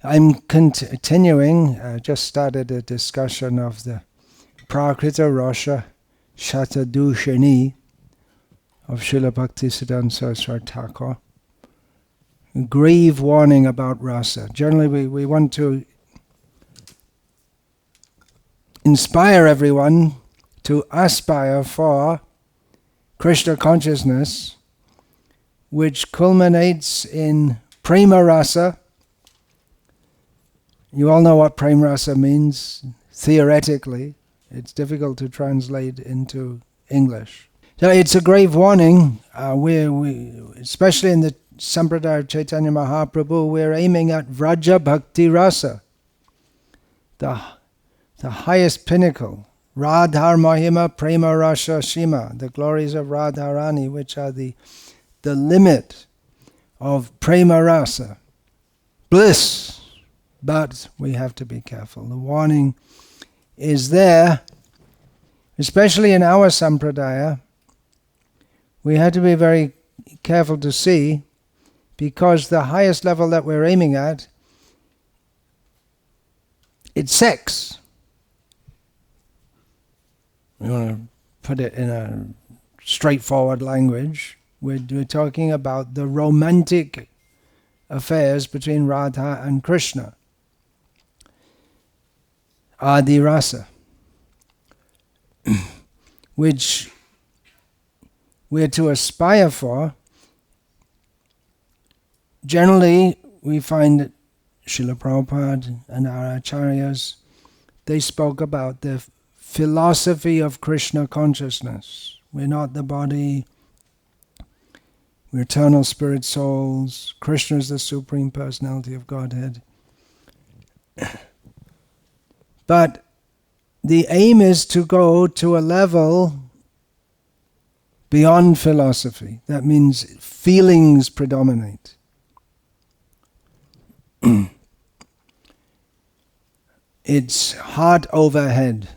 I'm continuing, just started a discussion of the Prakrita Rasa Shatadushani of Srila Bhaktisiddhanta Saraswati Thakur. Grave warning about rasa. Generally we want to inspire everyone to aspire for Krishna consciousness, which culminates in prema rasa. You all know what prema rasa means theoretically. It's difficult to translate into English. So it's a grave warning. We especially in the Sampradaya of Chaitanya Mahaprabhu, we're aiming at Vraja Bhakti Rasa, the highest pinnacle. Radhar Mahima Prema Rasa Shima, the glories of Radharani, which are the limit of Prema Rasa, bliss. But we have to be careful. The warning is there, especially in our Sampradaya. We have to be very careful to see, because the highest level that we're aiming at, it's sex. We want to put it in a straightforward language. We're talking about the romantic affairs between Radha and Krishna. Adi Rasa, which we're to aspire for. Generally, we find that Srila Prabhupada and our acharyas, they spoke about the philosophy of Krishna consciousness. We're not the body, we're eternal spirit souls. Krishna is the Supreme Personality of Godhead. But the aim is to go to a level beyond philosophy. That means feelings predominate. It's heart over head.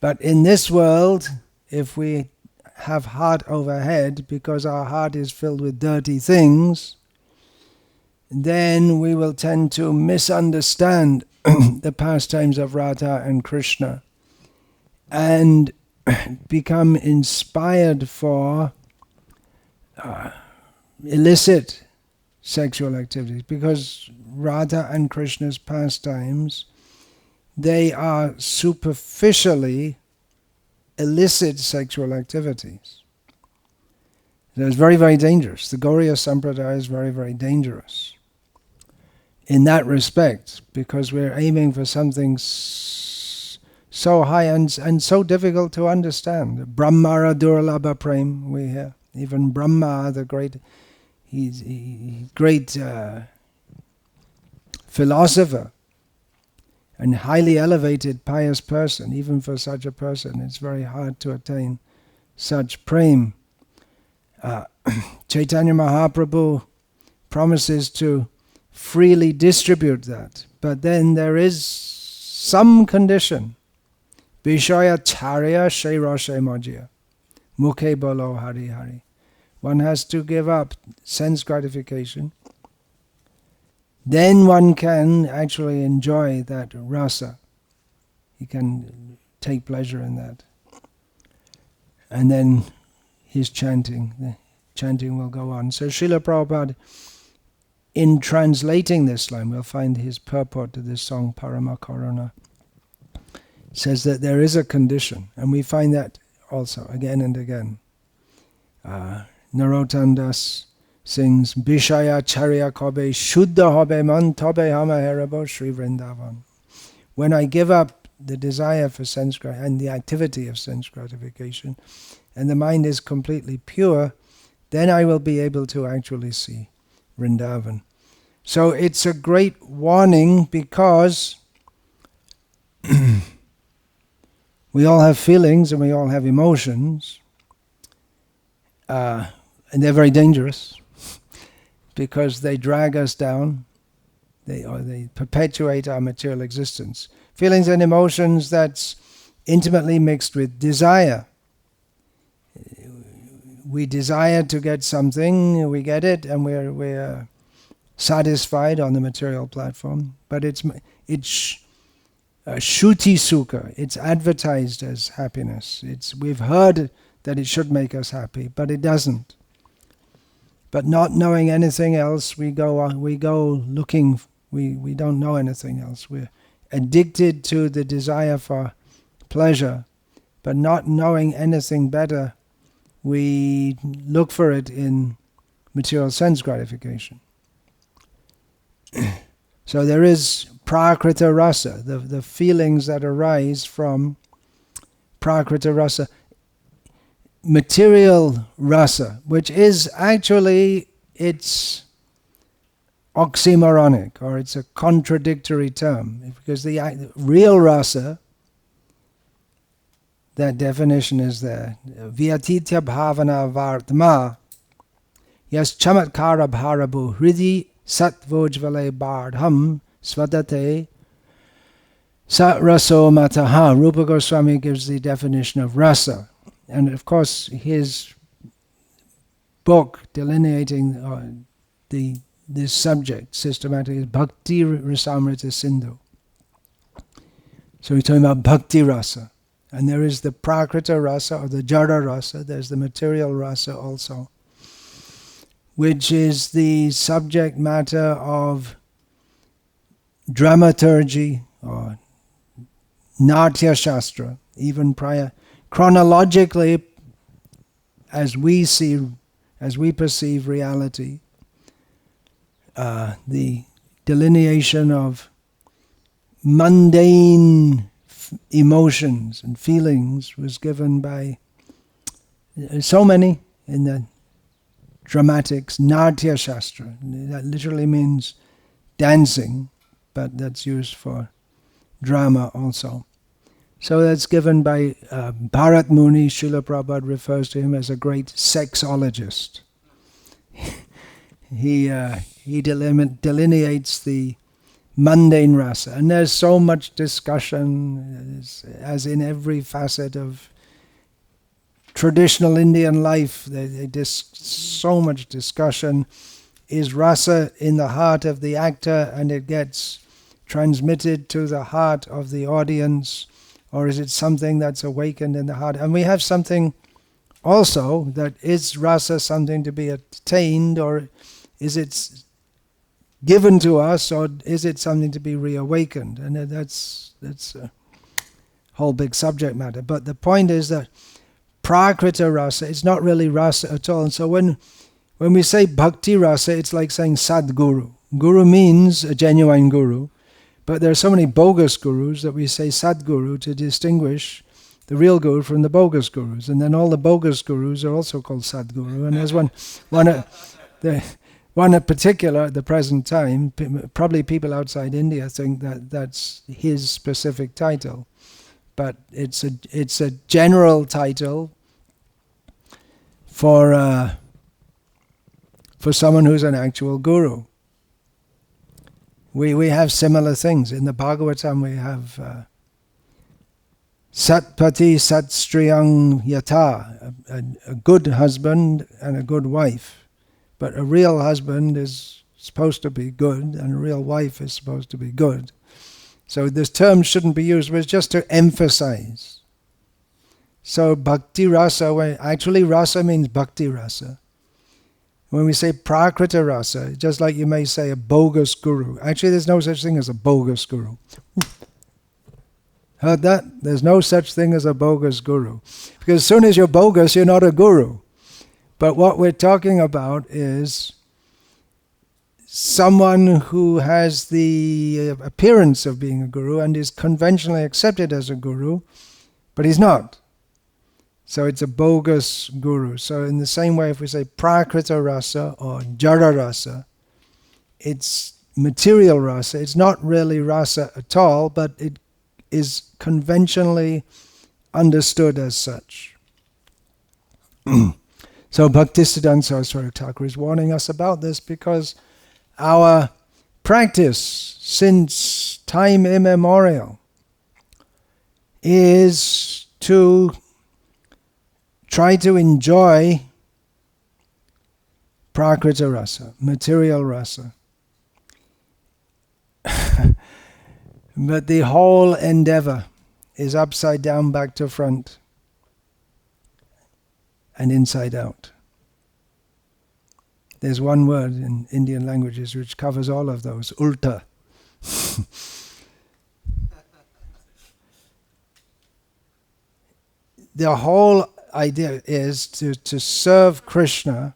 But in this world, if we have heart over head, because our heart is filled with dirty things, then we will tend to misunderstand the pastimes of Radha and Krishna and become inspired for illicit sexual activities, because Radha and Krishna's pastimes, they are superficially illicit sexual activities. So it's very, very dangerous. The Gauriya Sampradaya is very, very dangerous in that respect, because we're aiming for something so high and so difficult to understand. Brahmara Durlabha Prem, we hear. Even Brahma, the great philosopher and highly elevated pious person, even for such a person, it's very hard to attain such prem. Chaitanya Mahaprabhu promises to freely distribute that, but then there is some condition. Vishaya charya shairashe majya, mukhe bolo hari hari. One has to give up sense gratification. Then one can actually enjoy that rasa. He can take pleasure in that. And then the chanting will go on. So Srila Prabhupada, in translating this line, we'll find his purport to this song, Parama Karuna, says that there is a condition, and we find that also again and again. Narottam Das sings, Bishaya Charya Kobe Shuddha Hobe Man Tobe Hama Herabo Sri Vrindavan. When I give up the desire for sense and the activity of sense gratification, and the mind is completely pure, then I will be able to actually see Vrindavan. So it's a great warning, because we all have feelings and we all have emotions, and they're very dangerous because they drag us down, they perpetuate our material existence. Feelings and emotions that's intimately mixed with desire. We desire to get something, we get it, and we're satisfied on the material platform, but it's Shruti Sukha. It's advertised as happiness. We've heard that it should make us happy, but it doesn't. But not knowing anything else, we go looking. We don't know anything else. We're addicted to the desire for pleasure, but not knowing anything better, we look for it in material sense gratification. So there is prakrita rasa, the feelings that arise from prakrita rasa. Material rasa, which is actually, it's oxymoronic, or it's a contradictory term, because the real rasa, that definition is there. Vyatitya bhavana vartma yas chamatkara bharabu hridi satvojvale bardham svadate sat raso mataha. Rupa Goswami gives the definition of rasa. And of course, his book delineating this subject systematically is Bhakti Rasamrita Sindhu. So we're talking about Bhakti Rasa. And there is the Prakrita Rasa, or the Jara Rasa. There's the material Rasa also, which is the subject matter of dramaturgy or Natya Shastra, even prior. Chronologically, as we perceive reality, the delineation of mundane emotions and feelings was given by so many in the dramatics. Natya Shastra, that literally means dancing, but that's used for drama also. So that's given by Bharat Muni. Srila Prabhupada refers to him as a great sexologist. He delineates the mundane rasa, and there's so much discussion, as in every facet of traditional Indian life. So much discussion. Is rasa in the heart of the actor, and it gets transmitted to the heart of the audience? Or is it something that's awakened in the heart? And we have something also that is rasa something to be attained, or is it given to us, or is it something to be reawakened? And that's a whole big subject matter. But the point is that prakrita rasa, it's not really rasa at all. And so when we say bhakti rasa, it's like saying sadguru. Guru means a genuine guru. But there are so many bogus gurus that we say Sadguru to distinguish the real guru from the bogus gurus. And then all the bogus gurus are also called Sadguru. And there's one in particular at the present time, probably people outside India think that that's his specific title. But it's a general title for someone who's an actual guru. We have similar things. In the Bhagavatam we have Satpati Satstriyang Yata, a good husband and a good wife. But a real husband is supposed to be good, and a real wife is supposed to be good. So this term shouldn't be used, but it's just to emphasize. So Bhakti Rasa, actually rasa means Bhakti Rasa. When we say prakrita rasa, just like you may say a bogus guru. Actually, there's no such thing as a bogus guru. Heard that? There's no such thing as a bogus guru. Because as soon as you're bogus, you're not a guru. But what we're talking about is someone who has the appearance of being a guru and is conventionally accepted as a guru, but he's not. So it's a bogus guru. So in the same way, if we say prakrita rasa or jara rasa, it's material rasa. It's not really rasa at all, but it is conventionally understood as such. So Bhaktisiddhanta Saraswati Thakur is warning us about this, because our practice since time immemorial is to try to enjoy prakrita rasa, material rasa. But the whole endeavor is upside down, back to front, and inside out. There's one word in Indian languages which covers all of those, ulta. The whole idea is to serve Krishna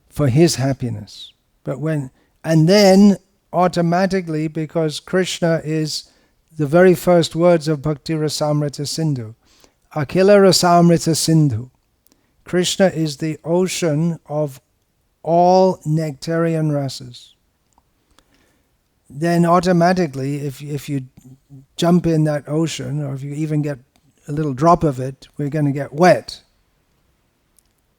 for his happiness. And then automatically, because Krishna is the very first words of Bhakti Rasamrita Sindhu, Akhila Rasamrita Sindhu. Krishna is the ocean of all nectarian rasas. Then automatically, if you jump in that ocean, or if you even get a little drop of it, we're going to get wet.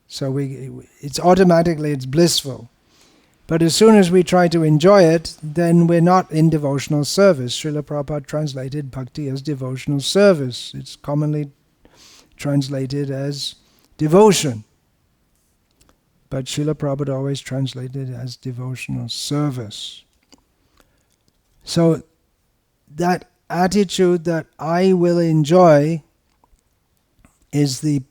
So it's blissful. But as soon as we try to enjoy it, then we're not in devotional service. Srila Prabhupada translated bhakti as devotional service. It's commonly translated as devotion. But Srila Prabhupada always translated it as devotional service. So that attitude that I will enjoy is the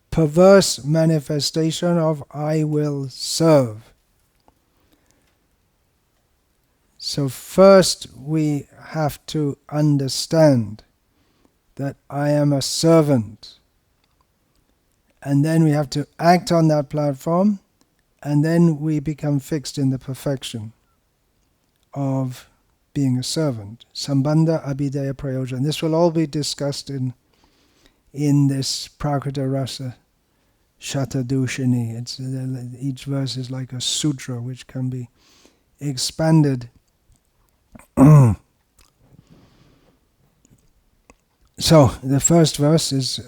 perverse manifestation of I will serve. So first we have to understand that I am a servant. And then we have to act on that platform, and then we become fixed in the perfection of being a servant. Sambandha abhidaya prayojana. This will all be discussed in this Prakrita Rasa Shatadushini. Each verse is like a sutra which can be expanded. So the first verse is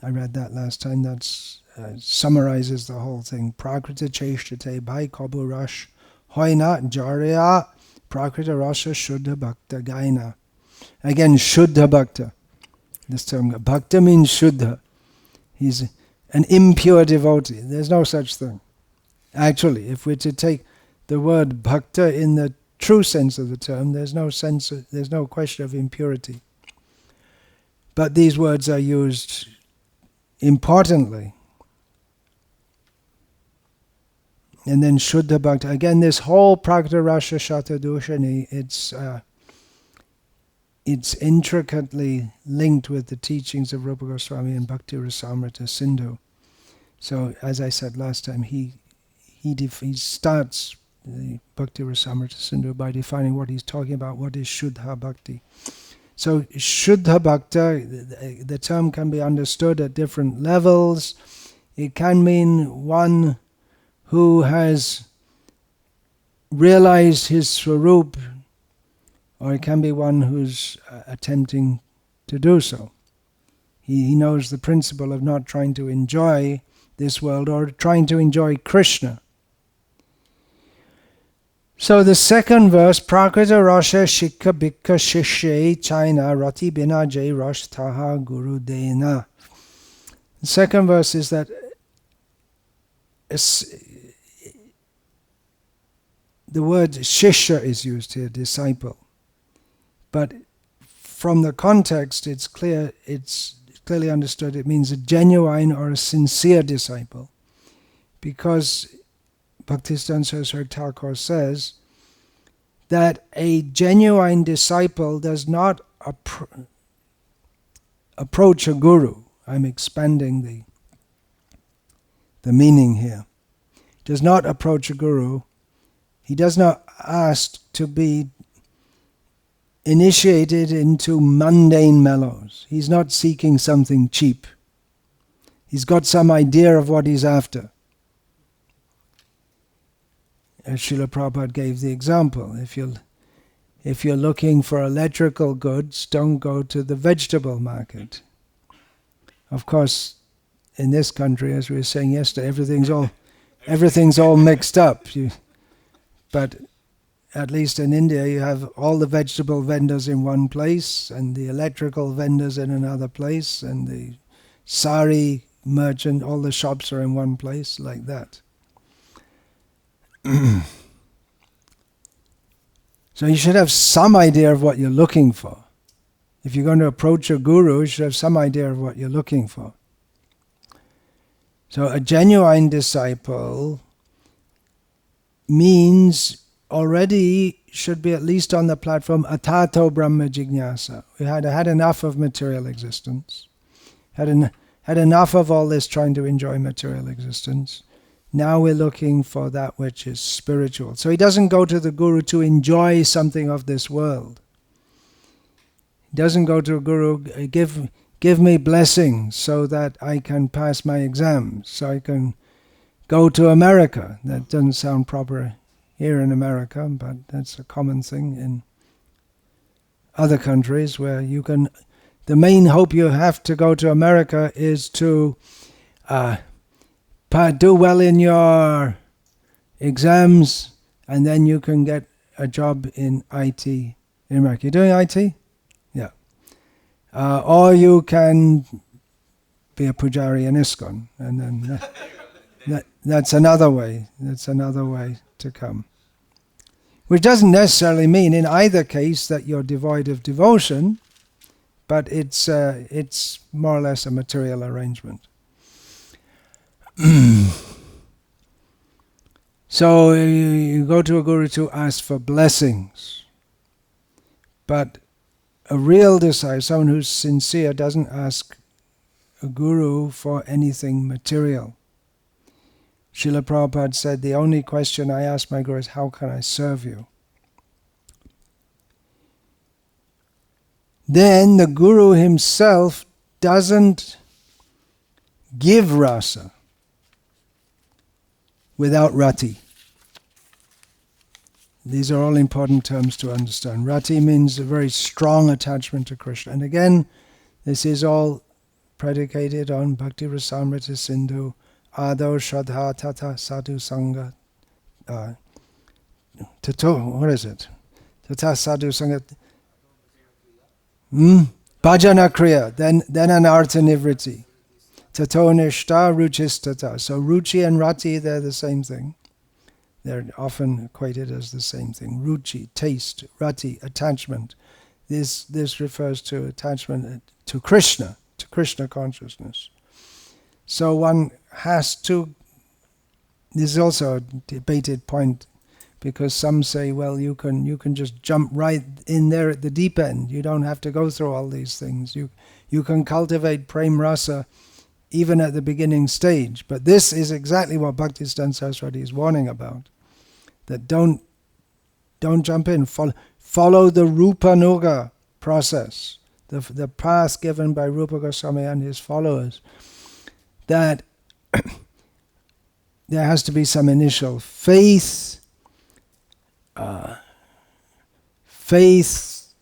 I read that last time. That summarizes the whole thing. Prakrita cheshtate bhai kaburash hoina jarya prakrita rasa shuddha bhakta gaina. Again, shuddha bhakta. This term, bhakta means shuddha. He's an impure devotee. There's no such thing. Actually, if we're to take the word bhakta in the true sense of the term, there's no question of impurity. But these words are used importantly. And then Shuddha Bhakta. Again, this whole Prakrita Rasa Shatadushani, it's intricately linked with the teachings of Rupa Goswami and Bhakti Rasamrita Sindhu. So, as I said last time, he starts the Bhakti Rasamrita Sindhu by defining what he's talking about, what is Shuddha Bhakti. So Shuddha Bhakta, the term can be understood at different levels. It can mean one who has realized his swarup, or it can be one who's attempting to do so. He knows the principle of not trying to enjoy this world or trying to enjoy Krishna. So the second verse, Prakrita Rasha Shikha Bhikha Shishye China Rati Bina Jai Rash Taha Guru Dena. The second verse is that the word Shishya is used here, disciple. But from the context, it's clearly understood it means a genuine or a sincere disciple. Because Bhaktisiddhanta Saraswati Thakur says that a genuine disciple does not approach a guru. I'm expanding the meaning here. Does not approach a guru. He does not ask to be initiated into mundane mellows. He's not seeking something cheap. He's got some idea of what he's after. As Srila Prabhupada gave the example, if you're looking for electrical goods, don't go to the vegetable market. Of course, in this country, as we were saying yesterday, everything's all mixed up. But at least in India, you have all the vegetable vendors in one place, and the electrical vendors in another place, and the sari merchant, all the shops are in one place, like that. So you should have some idea of what you're looking for. If you're going to approach a guru, you should have some idea of what you're looking for. So a genuine disciple means already should be at least on the platform atato brahma jignasa. We had enough of material existence, had enough of all this trying to enjoy material existence. Now we're looking for that which is spiritual. So he doesn't go to the guru to enjoy something of this world. He doesn't go to a guru, give me blessings so that I can pass my exams, so I can go to America. That doesn't sound proper here in America, but that's a common thing in other countries where you can. The main hope you have to go to America is to do well in your exams, and then you can get a job in IT in America. You're doing IT? Yeah. Or you can be a pujari in ISKCON, and then that's another way. That's another way to come. Which doesn't necessarily mean in either case that you're devoid of devotion, but it's more or less a material arrangement. So you go to a guru to ask for blessings, but a real disciple, someone who's sincere, doesn't ask a guru for anything material. Srila Prabhupada said, the only question I ask my guru is, how can I serve you? Then the guru himself doesn't give rasa without rati. These are all important terms to understand. Rati means a very strong attachment to Krishna. And again, this is all predicated on Bhakti Rasamrita Sindhu, Ado Shraddha Tata Sadhu Sangha. What is it? Tata Sadhu Sangha. Bhajana Kriya, then Anartha Nivriti. Tato Nishta Ruchistata. So Ruchi and Rati, they're the same thing. They're often equated as the same thing. Ruchi, taste, Rati, attachment. This refers to attachment to Krishna consciousness. So one has to, this is also a debated point, because some say, well, you can just jump right in there at the deep end. You don't have to go through all these things. You can cultivate prem rasa even at the beginning stage. But this is exactly what Bhaktisiddhanta Saraswati is warning about. That don't jump in. Follow the Rupanuga process, the path given by Rupa Goswami and his followers. That there has to be some initial faith. Faith,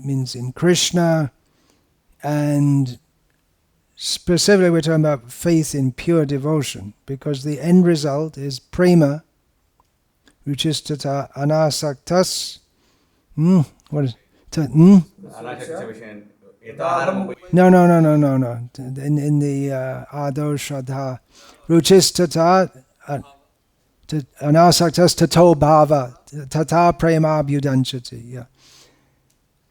means in Krishna, and specifically we're talking about faith in pure devotion, because the end result is prema, which is tata anasaktas. What is No. In the Ado Shraddha, Ruchistata Anasaktas Tato Bhava Tata Prema Abhyudanchati.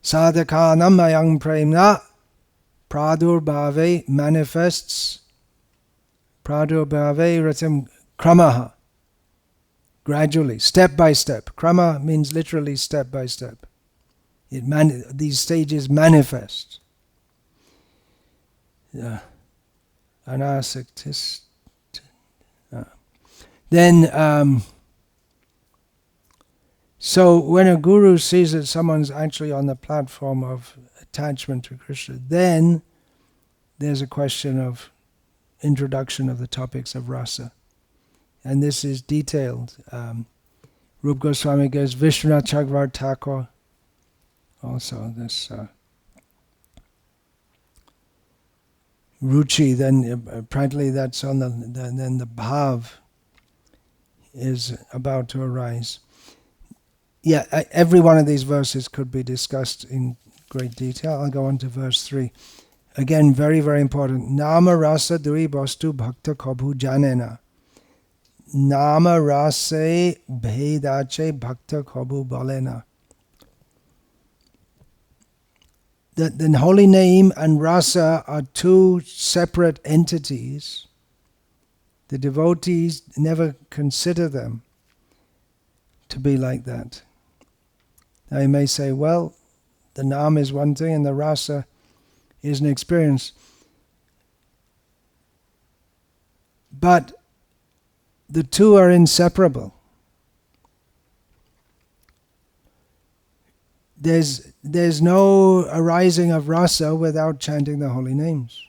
Sadhakanam Ayang Premna Pradurbhave manifests Pradurbhave Ratim Kramaha. Gradually, step by step. Krama means literally step by step. These stages manifest. Anasaktis. Then, so when a guru sees that someone's actually on the platform of attachment to Krishna, then there's a question of introduction of the topics of rasa. And this is detailed. Rupa Goswami gives Vishwanath Chakravarti Thakur, also this Ruchi, then practically that's on then the Bhav is about to arise. Every one of these verses could be discussed in great detail. I'll go on to verse 3. Again, very, very important. Nama rasa dui bostu bhakta kabhu janena. nama rase bhedache bhakta kobu balena. The holy name and rasa are two separate entities. The devotees never consider them to be like that. Now you may say, well, the nam is one thing and the rasa is an experience. But the two are inseparable. There's no arising of rasa without chanting the holy names.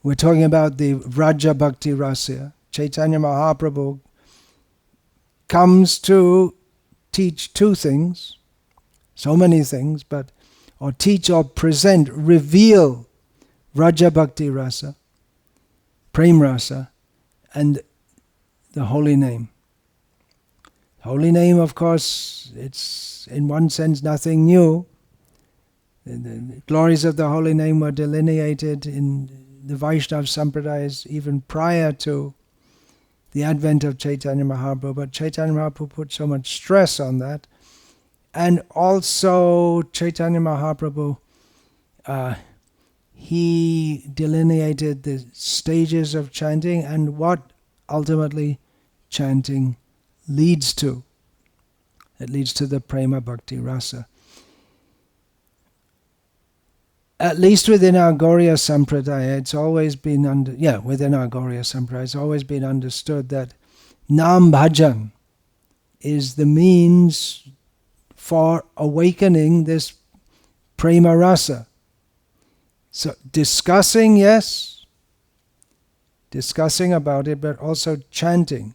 We're talking about the Vraja Bhakti Rasa. Chaitanya Mahaprabhu comes to teach two things, so many things, but or teach or present, reveal Vraja Bhakti Rasa, Prem Rasa, and the holy name. Holy name, of course, it's in one sense nothing new. The glories of the holy name were delineated in the Vaishnava Sampradayas even prior to the advent of Chaitanya Mahaprabhu, but Chaitanya Mahaprabhu put so much stress on that. And also Chaitanya Mahaprabhu, he delineated the stages of chanting and what ultimately chanting leads to. It leads to the Prema Bhakti Rasa. At least within our Gauriya Sampradaya, it's always been within our Gauriya Sampradaya, it's always been understood that Nam Bhajan is the means for awakening this Prema Rasa. So discussing, yes, discussing about it, but also chanting.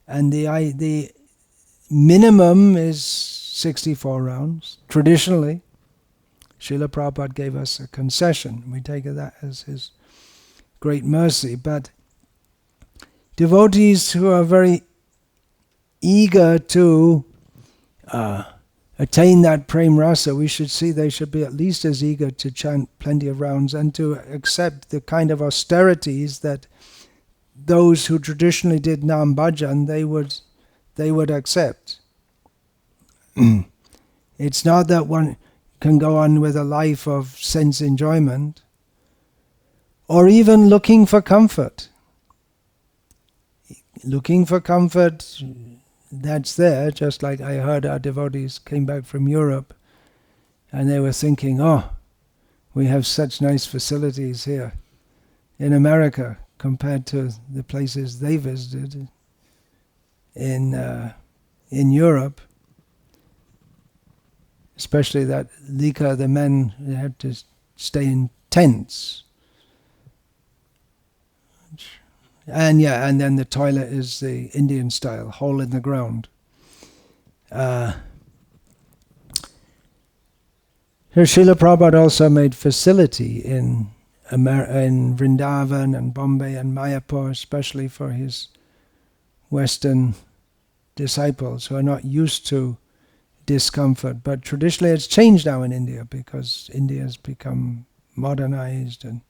And the minimum is 64 rounds, traditionally. Srila Prabhupada gave us a concession. We take that as his great mercy. But devotees who are very eager to attain that Prem Rasa, we should see they should be at least as eager to chant plenty of rounds and to accept the kind of austerities that those who traditionally did Nam Bhajan, they would accept. It's not that one can go on with a life of sense enjoyment, or even looking for comfort. Looking for comfort, that's there, just like I heard our devotees came back from Europe, and they were thinking, oh, we have such nice facilities here in America compared to the places they visited in Europe. Especially that Lika, the men had to stay in tents. And then the toilet is the Indian style, hole in the ground. Here Srila Prabhupada also made facility in Vrindavan and Bombay and Mayapur, especially for his Western disciples who are not used to discomfort. But traditionally it's changed now in India because India has become modernized and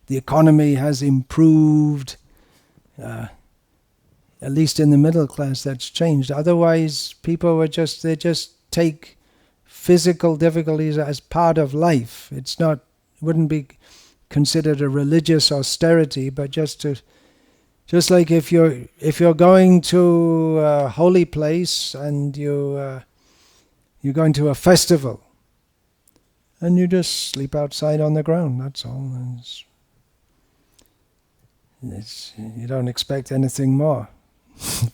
the economy has improved. At least in the middle class that's changed. Otherwise people they just take physical difficulties as part of life. It wouldn't be considered a religious austerity, but just like if you're going to a holy place and you're going to a festival and you just sleep outside on the ground, that's all. You don't expect anything more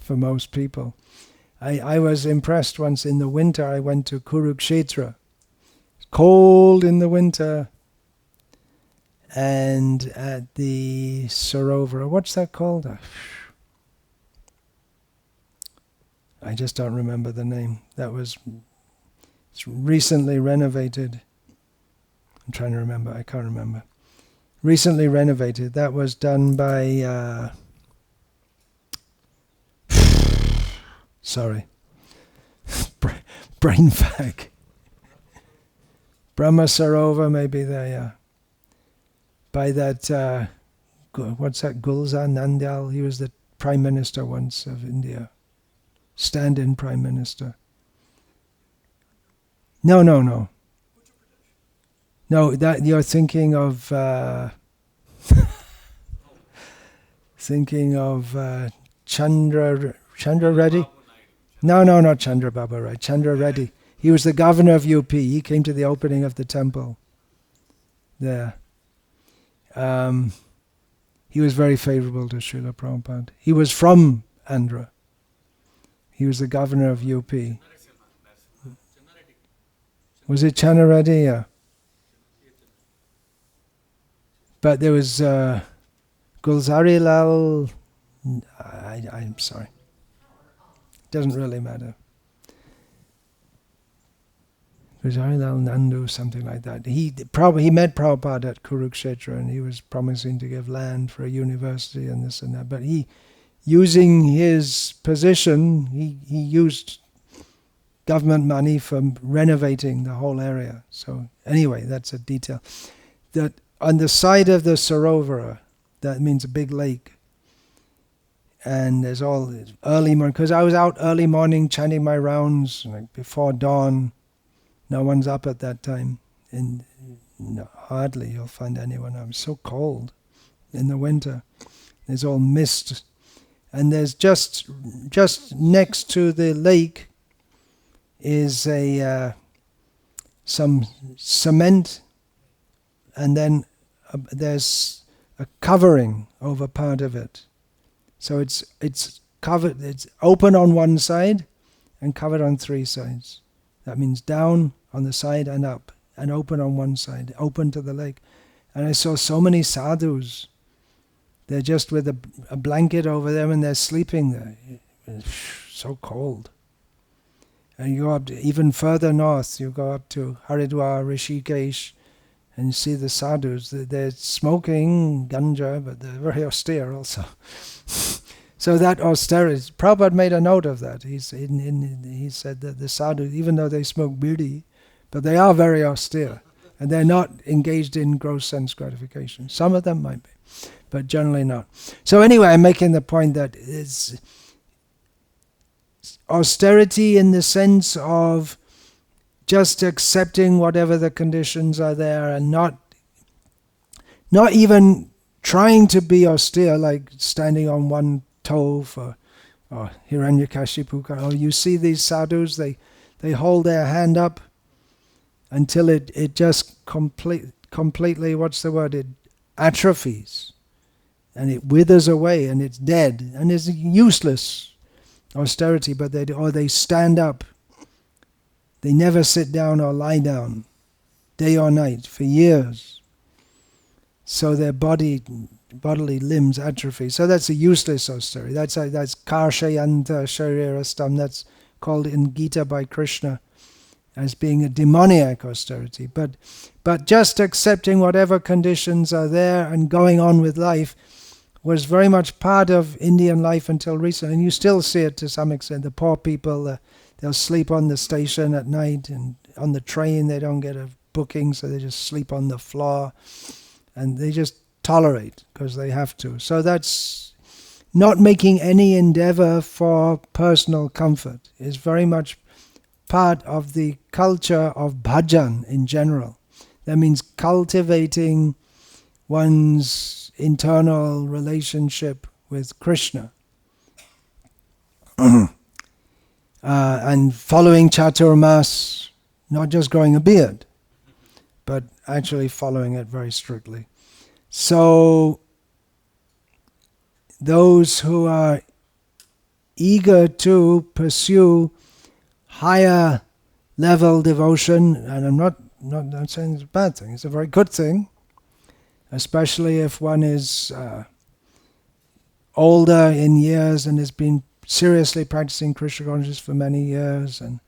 for most people. I was impressed once in the winter. I went to Kurukshetra. It's cold in the winter. And at the Sarovar, what's that called? I just don't remember the name. It's recently renovated. I'm trying to remember. I can't remember. Recently renovated. That was done by sorry, brain fag. Brahma Sarovar, maybe there, yeah. By that what's that, Gulzar Nandal? He was the Prime Minister once of India. Stand-in Prime Minister. No. No, that you're thinking of Chandra Reddy? No, not Chandra Babu Rai. Chandra Reddy. He was the governor of UP. He came to the opening of the temple there. He was very favorable to Srila Prabhupada. He was from Andhra. He was the governor of UP. Was it Chandra Reddy? Yeah. But there was Gulzari Lal. I'm sorry. Doesn't really matter. Gulzari Lal Nandu, something like that. He met Prabhupada at Kurukshetra, and he was promising to give land for a university and this and that. But he, using his position, he used government money for renovating the whole area. So anyway, that's a detail. That on the side of the Sarovara, that means a big lake, and there's all early morning, because I was out early morning chanting my rounds like before dawn. No one's up at that time, and hardly you'll find anyone. I'm so cold in the winter. There's all mist, and there's just next to the lake is some cement, and then there's a covering over part of it. So it's covered. It's open on one side and covered on three sides. That means down on the side and up, and open on one side, open to the lake. And I saw so many sadhus. They're just with a blanket over them, and they're sleeping there. It's so cold. And you go up even further north. You go up to Haridwar, Rishikesh, and you see the sadhus. They're smoking ganja, but they're very austere also. So that austerity, Prabhupada made a note of that. He said that the sadhus, even though they smoke bidi, but they are very austere, and they're not engaged in gross sense gratification. Some of them might be, but generally not. So anyway, I'm making the point that it's austerity in the sense of just accepting whatever the conditions are there, and not even trying to be austere, like standing on one toe for Hiranyakashipu. Or you see these sadhus, they hold their hand up until it just completely, what's the word, it atrophies, and it withers away, and it's dead, and it's useless austerity. But they stand up. They never sit down or lie down, day or night, for years. So their bodily limbs atrophy. So that's a useless austerity. That's karshayanta sharirastam. That's called in Gita by Krishna as being a demoniac austerity. But just accepting whatever conditions are there and going on with life was very much part of Indian life until recently. And you still see it to some extent. The poor people, they'll sleep on the station at night, and on the train they don't get a booking, so they just sleep on the floor, and they just tolerate because they have to. So that's not making any endeavor for personal comfort. It's very much part of the culture of bhajan in general. That means cultivating one's internal relationship with Krishna. And following Chaturmas, not just growing a beard, but actually following it very strictly. So those who are eager to pursue higher level devotion, and I'm not saying it's a bad thing, it's a very good thing, especially if one is older in years and has been seriously practicing Krishna consciousness for many years. And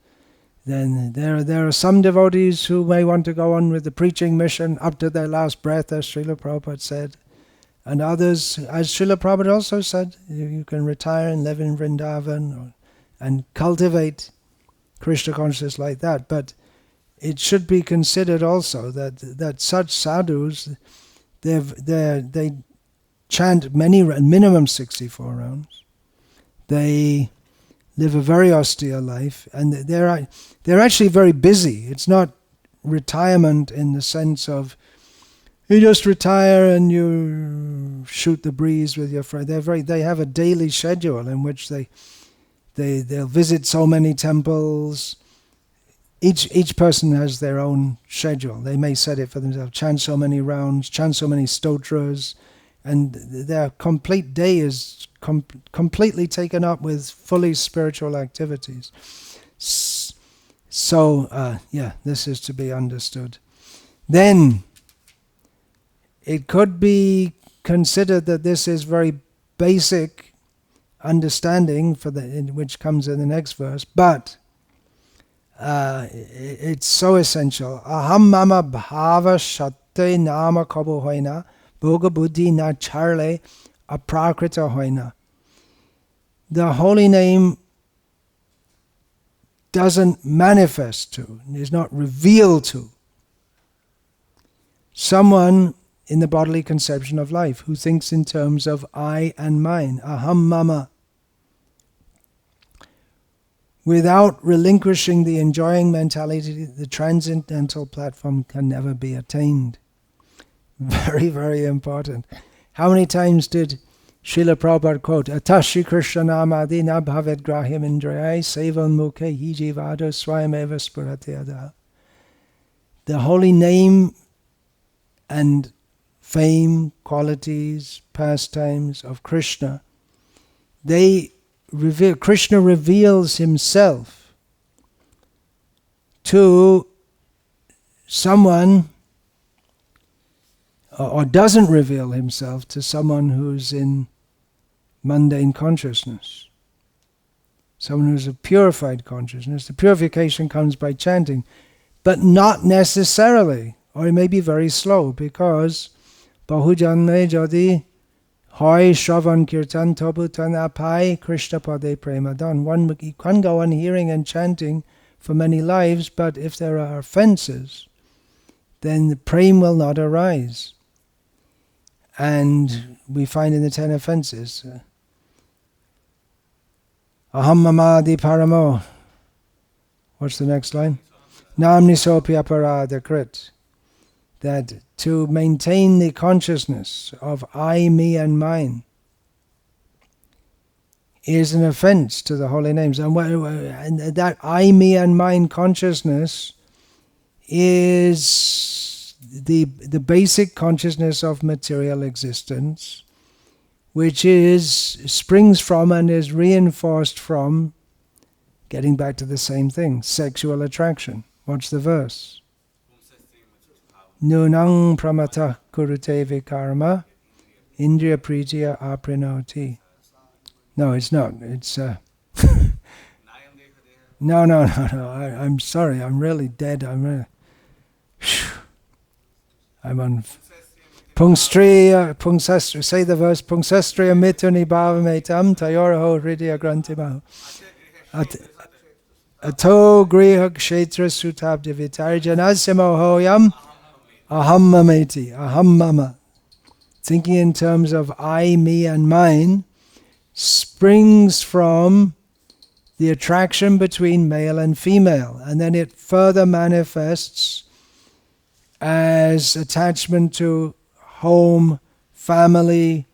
then there are some devotees who may want to go on with the preaching mission up to their last breath, as Srila Prabhupada said. And others, as Srila Prabhupada also said, you can retire and live in Vrindavan and cultivate Krishna consciousness like that. But it should be considered also that such sadhus, they chant minimum 64 rounds. They live a very austere life, and they're actually very busy. It's not retirement in the sense of you just retire and you shoot the breeze with your friend. They have a daily schedule in which they'll visit so many temples. Each person has their own schedule. They may set it for themselves. Chant so many rounds, chant so many stotras, and their complete day is completely taken up with fully spiritual activities. So, this is to be understood. Then, it could be considered that this is very basic understanding which comes in the next verse, but it's so essential. Aham mama bhava shatte nama kabu hoina bhoga buddhi na charle aprakrita hoina. The holy name doesn't manifest to, is not revealed to someone in the bodily conception of life who thinks in terms of I and mine, aham mama. Without relinquishing the enjoying mentality, the transcendental platform can never be attained. Very, very important. How many times did Srila Prabhupada quote, Atashi Krishna namadi na bhavet grahyam indrayai sevan mukhe hi jivado swayameva spuratyada. The holy name and fame, qualities, pastimes of Krishna, Krishna reveals himself to someone, or doesn't reveal himself to someone who's in mundane consciousness, someone who's a purified consciousness. The purification comes by chanting, but not necessarily, or it may be very slow, because Bahujanme Jadi Hoy Shravan Kirtan Tobutan Apai Krishna Pade Premadan. One can go on hearing and chanting for many lives, but if there are offenses, then the prema will not arise. And we find in the 10 offenses, Aham mamadi paramo. What's the next line? Namni sopi aparada krit. That to maintain the consciousness of I, me and mine is an offense to the holy names. And that I, me and mine consciousness is the basic consciousness of material existence, which springs from and is reinforced from, getting back to the same thing, sexual attraction. What's the verse? Nunang pramata kurute vikarma indriya pritiya aprinoti. No, it's not. It's No. I'm sorry. I'm really dead. I'm on Pungsastri. Say the verse. Pungsastriya mituni bhavametam tayoraho hridya grantimaho. Ato griha kshetra sutabdi vitarjanasya mohoyam aham mameti. Aham mama. Thinking in terms of I, me and mine springs from the attraction between male and female, and then it further manifests as attachment to home, family,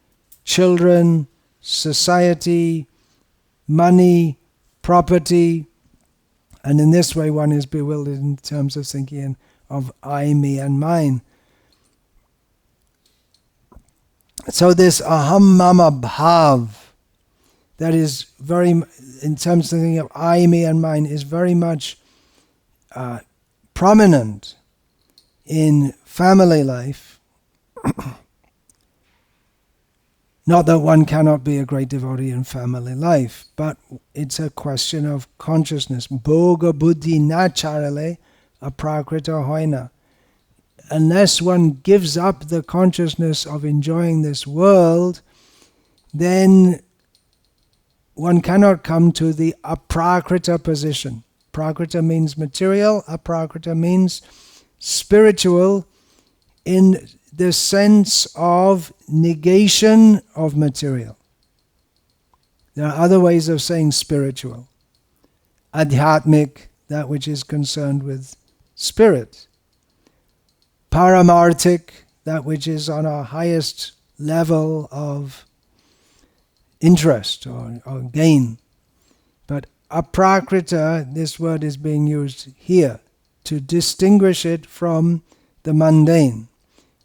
children, society, money, property, and in this way one is bewildered in terms of thinking of I, me and mine. So this aham mama bhav, that is very, in terms of thinking of I, me and mine, is very much prominent in family life. Not that one cannot be a great devotee in family life, but it's a question of consciousness. Bhoga buddhi na charale aprakrita hoina. Unless one gives up the consciousness of enjoying this world, then one cannot come to the aprakrita position. Prakrita means material, aprakrita means spiritual in the sense of negation of material. There are other ways of saying spiritual. Adhyatmic, that which is concerned with spirit. Paramarthik, that which is on our highest level of interest or gain. But aprakrita, this word is being used here to distinguish it from the mundane.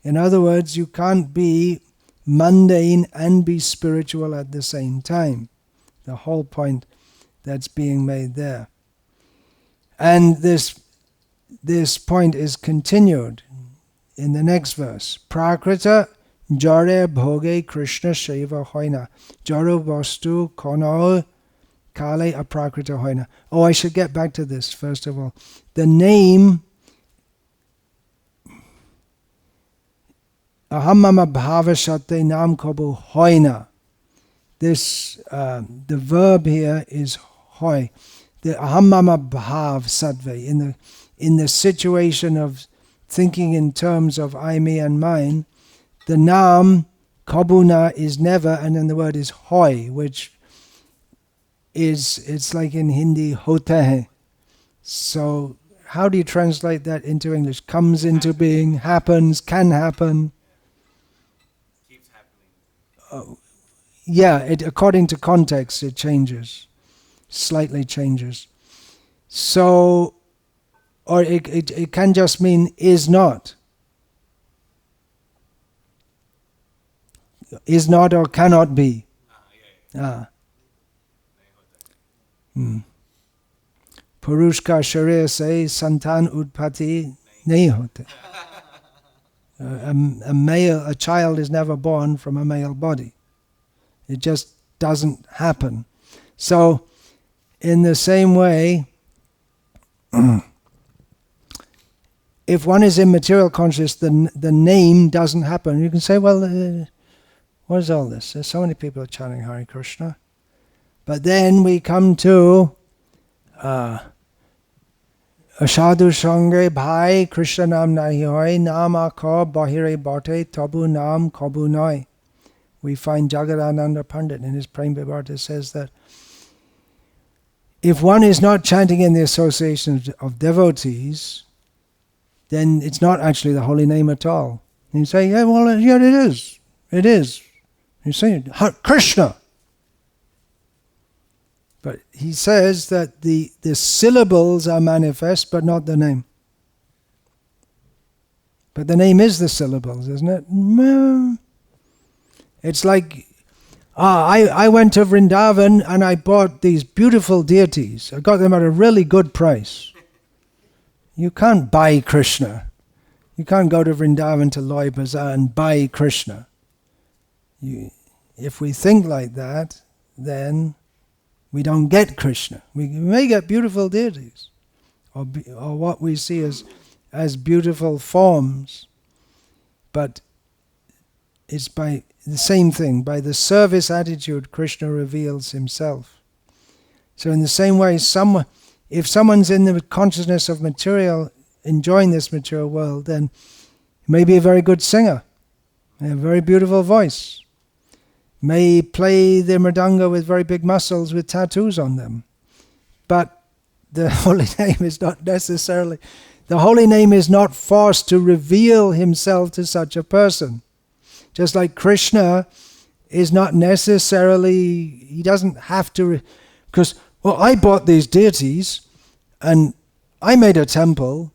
In other words, you can't be mundane and be spiritual at the same time. The whole point that's being made there. And this point is continued in the next verse. Prakrita jare bhoge Krishna sheva hoina. Jaro vastu kono kale aprakrita hoina. Oh, I should get back to this first of all. The name ahammama bhavashate nam kobu hoina. This, the verb here is hoy. The ahammama bhav sattva, in the situation of thinking in terms of I, me and mine, the nam, kabuna is never, and then the word is hoy, which is, it's like in Hindi, hote hai. So how do you translate that into English? Comes into being, happens, can happen. Keeps happening. Yeah, according to context it changes, slightly changes. So, or it can just mean is not. Is not or cannot be. Purush ka sharir se santan utpatti nahi hote. A child is never born from a male body. It just doesn't happen. So, in the same way, if one is in material consciousness, the name doesn't happen. You can say, well, what is all this? There's so many people chanting Hare Krishna. But then we come to Ashadu Sange Bhai Krishna Nam Nahi Hoy Nama Ko Bahire Bhate Tabu Nam Kabu Noi. We find Jagadananda Pandit in his Prem Vivarta says that if one is not chanting in the association of devotees, then it's not actually the holy name at all. And you say, yeah, well, yeah, it is. It is. You say, Krishna. But he says that the syllables are manifest, but not the name. But the name is the syllables, isn't it? It's like, I went to Vrindavan and I bought these beautiful deities. I got them at a really good price. You can't buy Krishna. You can't go to Vrindavan to Loi Bazaar and buy Krishna. If we think like that, then we don't get Krishna. We may get beautiful deities, or what we see as beautiful forms, but it's by the same thing. By the service attitude, Krishna reveals himself. So in the same way, if someone's in the consciousness of material, enjoying this material world, then he may be a very good singer, a very beautiful voice, may play the mridanga with very big muscles with tattoos on them. But the holy name is not necessarily, the holy name is not forced to reveal himself to such a person. Just like Krishna is not necessarily, he doesn't have to, because, well, I bought these deities and I made a temple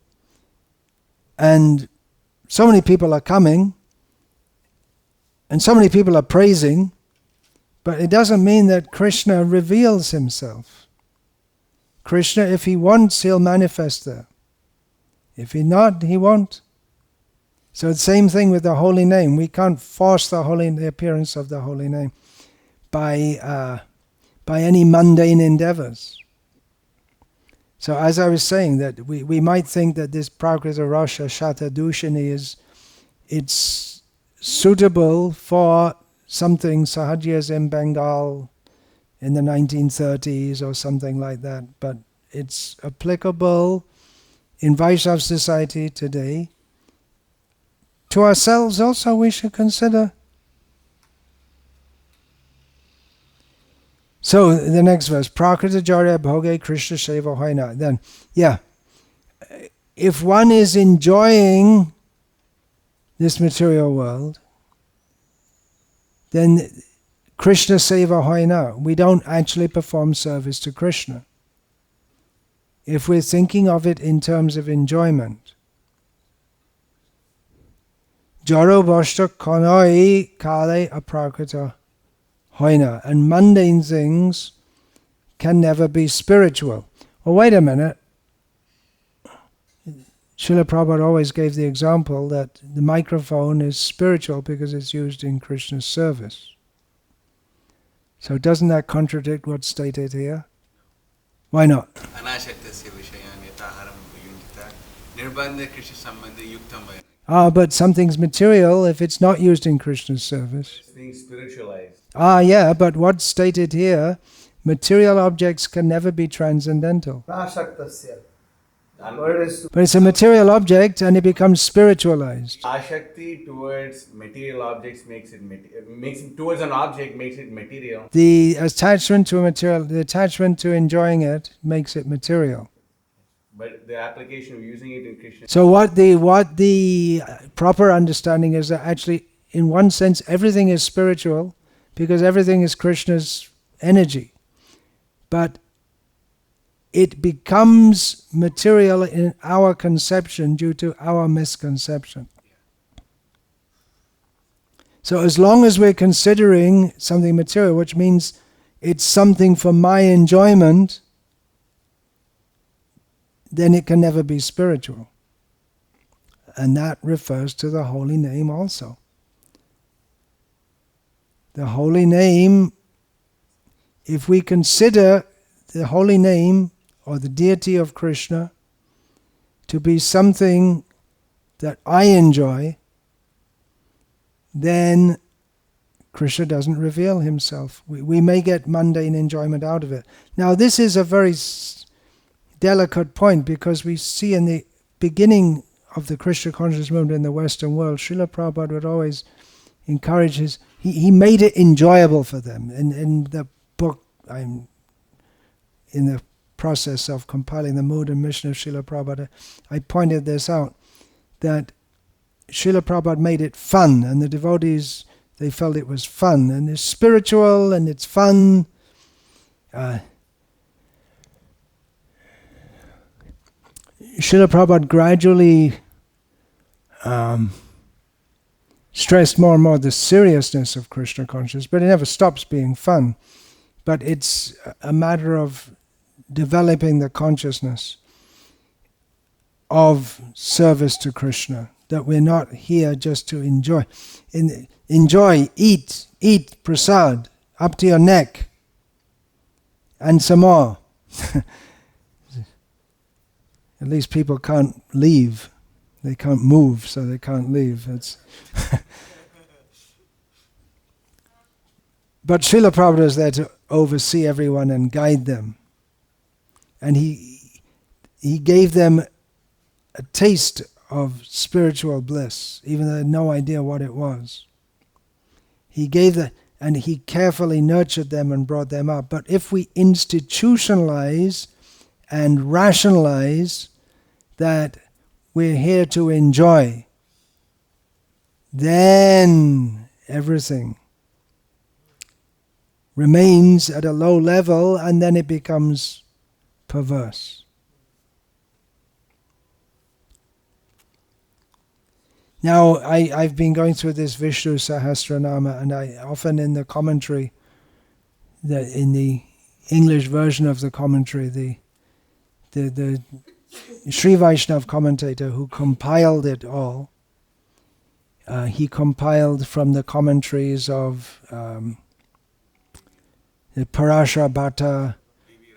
and so many people are coming and so many people are praising, but it doesn't mean that Krishna reveals himself. Krishna, if he wants, he'll manifest there. If he not, he won't. So the same thing with the holy name. We can't force the appearance of the holy name by any mundane endeavors. So as I was saying, that we might think that this Prakrita Rasa Shatadushini it's suitable for something Sahajiyas in Bengal in the 1930s or something like that, but it's applicable in Vaishnava society today to ourselves also we should consider. So the next verse, Prakrita Jarya Bhoge Krishna Seva Hoina. Then, if one is enjoying this material world, then Krishna Seva Hoina, we don't actually perform service to Krishna. If we're thinking of it in terms of enjoyment. Jaro Bhashta Kanai Kale Aprakrita Hoina. And mundane things can never be spiritual. Well, wait a minute. Srila Prabhupada always gave the example that the microphone is spiritual because it's used in Krishna's service. So doesn't that contradict what's stated here? Why not? But something's material if it's not used in Krishna's service. It's being spiritualized. Yeah, but what's stated here, material objects can never be transcendental. But it's a material object and it becomes spiritualized. Ashakti towards material objects makes it towards an object makes it material. The attachment to a material, the attachment to enjoying it makes it material. But the application of using it in Krishna. So what the proper understanding is that actually, in one sense, everything is spiritual because everything is Krishna's energy. But it becomes material in our conception due to our misconception. So as long as we're considering something material, which means it's something for my enjoyment, then it can never be spiritual. And that refers to the holy name also. The holy name, if we consider the holy name or the deity of Krishna to be something that I enjoy, then Krishna doesn't reveal himself. We may get mundane enjoyment out of it. Now this is a very delicate point because we see in the beginning of the Krishna consciousness movement in the Western world, Srila Prabhupada would always encourage he made it enjoyable for them. In the book, I'm in the process of compiling the mood and mission of Srila Prabhupada, I pointed this out, that Srila Prabhupada made it fun, and the devotees, they felt it was fun, and it's spiritual, and it's fun. Srila Prabhupada gradually stressed more and more the seriousness of Krishna consciousness, but it never stops being fun. But it's a matter of developing the consciousness of service to Krishna, that we're not here just to enjoy. Eat prasad up to your neck, and some more. At least people can't leave. They can't move, so they can't leave. But Srila Prabhupada is there to oversee everyone and guide them. And he gave them a taste of spiritual bliss, even though they had no idea what it was. He gave that, and he carefully nurtured them and brought them up. But if we institutionalize and rationalize that we're here to enjoy, then everything remains at a low level, and then it becomes perverse. Now, I've been going through this Vishnu Sahasranama, and I often in the commentary, in the English version of the commentary, the Sri Vaishnava commentator who compiled it all, he compiled from the commentaries of the Parashara Bhatta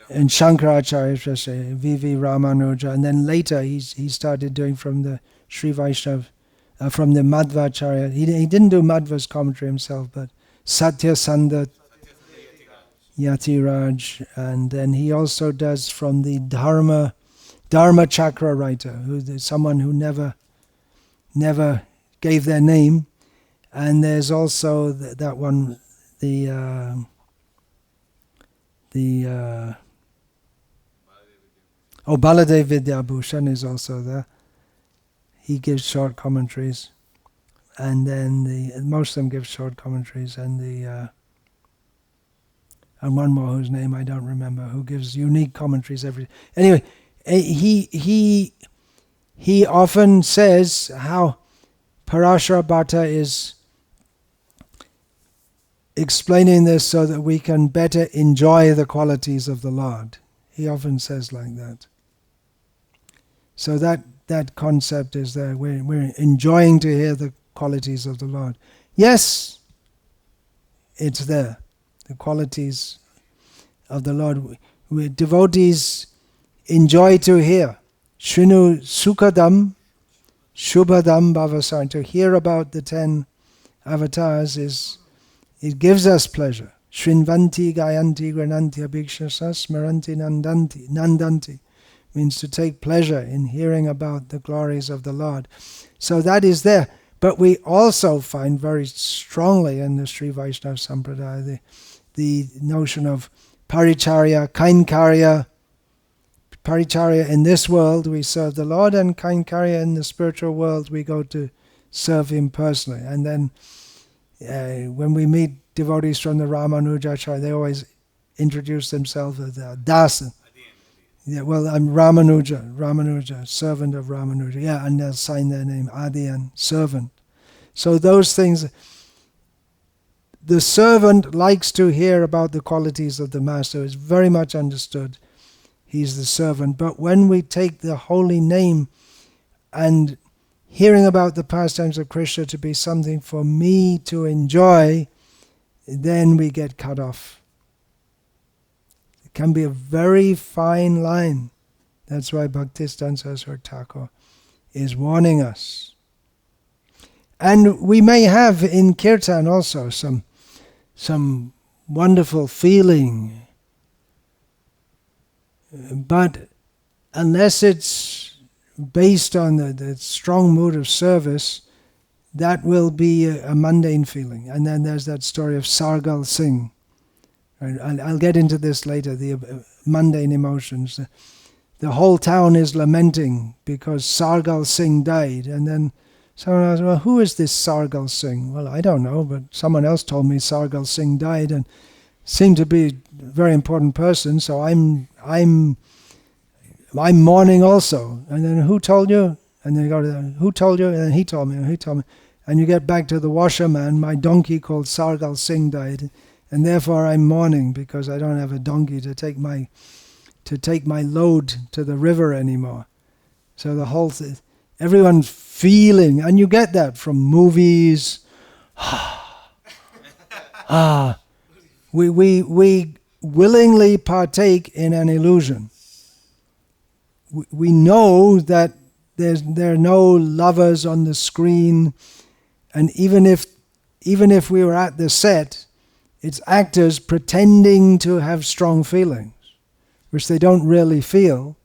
and Shankaracharya, V.V. Ramanuja, and then later he started doing from the Sri Vaishnava, from the Madhvacharya. He didn't do Madhva's commentary himself, but Satyasanda Yatiraj, and then he also does from the Dharma Chakra writer, someone who never gave their name. And there's also that one, Baladev Vidyabhushan is also there. He gives short commentaries. And then most of them give short commentaries, and one more whose name I don't remember, who gives unique commentaries every. Anyway, he often says how Parashara Bhatta is explaining this so that we can better enjoy the qualities of the Lord. He often says like that. So that concept is there. We're enjoying to hear the qualities of the Lord. Yes, it's there. The qualities of the Lord. Devotees enjoy to hear. Shrinu Sukadam Shubhadam Bhavasar. To hear about the 10 avatars it gives us pleasure. Shrinvanti Gayanti Grananti Abhikshasa Smaranti Nandanti means to take pleasure in hearing about the glories of the Lord. So that is there. But we also find very strongly in the Sri Vaishnava Sampradaya the notion of paricharya, kainkarya. Paricharya in this world we serve the Lord, and kainkarya in the spiritual world we go to serve Him personally. And then when we meet devotees from the Ramanujacharya, they always introduce themselves as Dasa. Yeah, well, I'm Ramanuja, servant of Ramanuja. Yeah, and they'll sign their name, Adiyan, servant. So those things, the servant likes to hear about the qualities of the Master. It's very much understood. He's the servant. But when we take the holy name and hearing about the pastimes of Krishna to be something for me to enjoy, then we get cut off. It can be a very fine line. That's why Bhaktisiddhanta Saraswati Thakur is warning us. And we may have in Kirtan also some wonderful feeling, but unless it's based on the strong mood of service, that will be a mundane feeling. And then there's that story of Sargal Singh. I'll get into this later, the mundane emotions. The whole town is lamenting because Sargal Singh died. And then someone asked, well, who is this Sargal Singh? Well, I don't know, but someone else told me Sargal Singh died and seemed to be a very important person, so I'm mourning also. And then who told you? And then you go to who told you? And then he told me, and he told me. And you get back to the washerman, my donkey called Sargal Singh died, and therefore I'm mourning because I don't have a donkey to take my load to the river anymore. So the whole thing, everyone's feeling, and you get that from movies. We willingly partake in an illusion. We know that there are no lovers on the screen, and even if we were at the set, it's actors pretending to have strong feelings, which they don't really feel.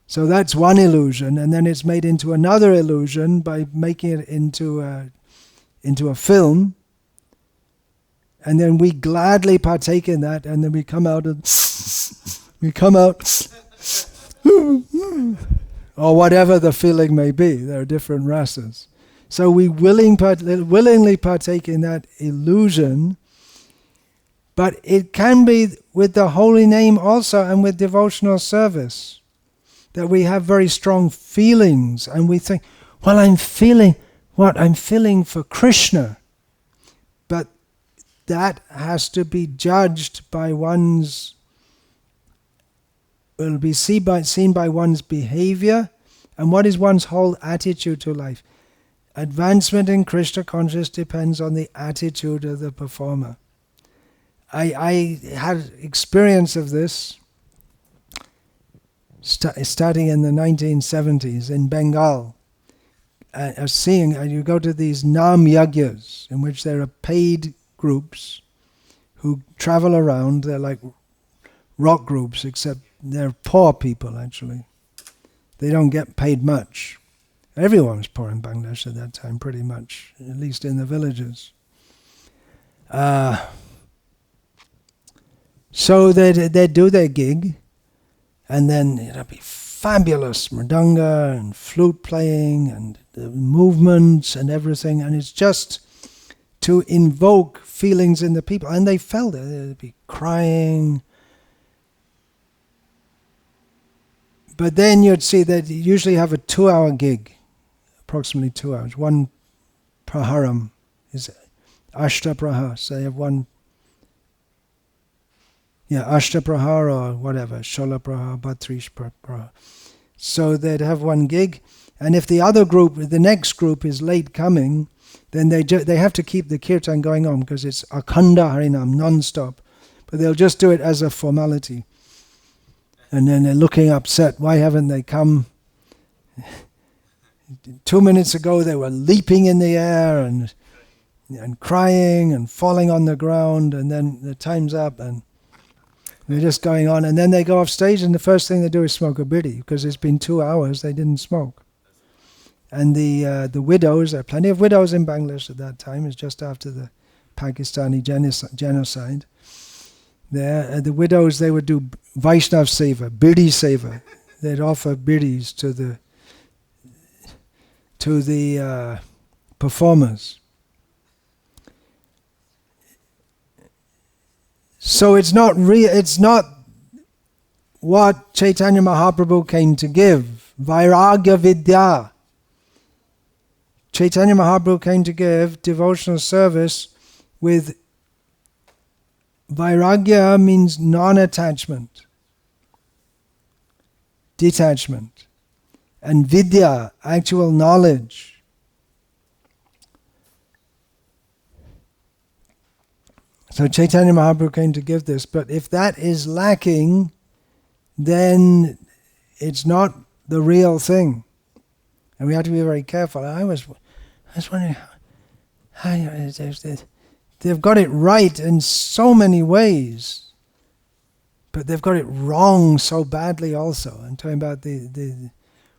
So that's one illusion, and then it's made into another illusion by making it into a film, and then we gladly partake in that, and then we come out or whatever the feeling may be. There are different rasas. So we willingly partake in that illusion, but it can be with the holy name also and with devotional service, that we have very strong feelings and we think, well, I'm feeling for Krishna. But that has to be judged by will be seen by one's behavior and what is one's whole attitude to life. Advancement in Krishna consciousness depends on the attitude of the performer. I had experience of this starting in the 1970s in Bengal. You go to these Nam Yagyas, in which there are paid groups who travel around. They're like rock groups, except they're poor people actually. They don't get paid much. Everyone was poor in Bangladesh at that time, pretty much, at least in the villages. So they'd do their gig, and then it'd be fabulous mridanga and flute playing and the movements and everything, and it's just to invoke feelings in the people. And they felt it. They'd be crying. But then you'd see that you usually have a 2-hour gig, approximately 2 hours. One praharam is ashtaprahar. So they have one, ashtaprahar or whatever, sholaprahar, batrish prahar. So they'd have one gig, and if the other group, the next group is late coming, then they have to keep the kirtan going on because it's akhanda harinam, non-stop. But they'll just do it as a formality. And then they're looking upset. Why haven't they come? 2 minutes ago they were leaping in the air and crying and falling on the ground, and then the time's up and they're just going on. And then they go off stage and the first thing they do is smoke a bidi because it's been 2 hours they didn't smoke. And the widows, there are plenty of widows in Bangladesh at that time. It's just after the Pakistani genocide. There, the widows, they would do Vaishnav Seva, Bidi Seva. They'd offer bidis to the performers. So it's not what Chaitanya Mahaprabhu came to give. Vairagya Vidya. Chaitanya Mahaprabhu came to give devotional service with vairagya, means non-attachment, detachment, and vidya, actual knowledge. So Chaitanya Mahaprabhu came to give this, but if that is lacking, then it's not the real thing. And we have to be very careful. I was wondering how they've got it right in so many ways, but they've got it wrong so badly also. I'm talking about the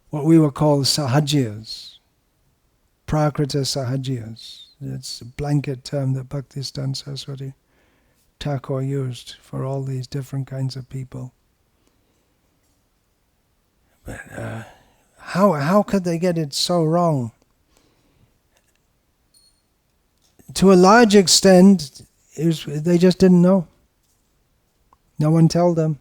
what we will call sahajiyas, prakrita sahajiyas. It's a blanket term that Bhaktisiddhanta Saraswati Thakur used for all these different kinds of people. But how could they get it so wrong? To a large extent, they just didn't know. No one told them.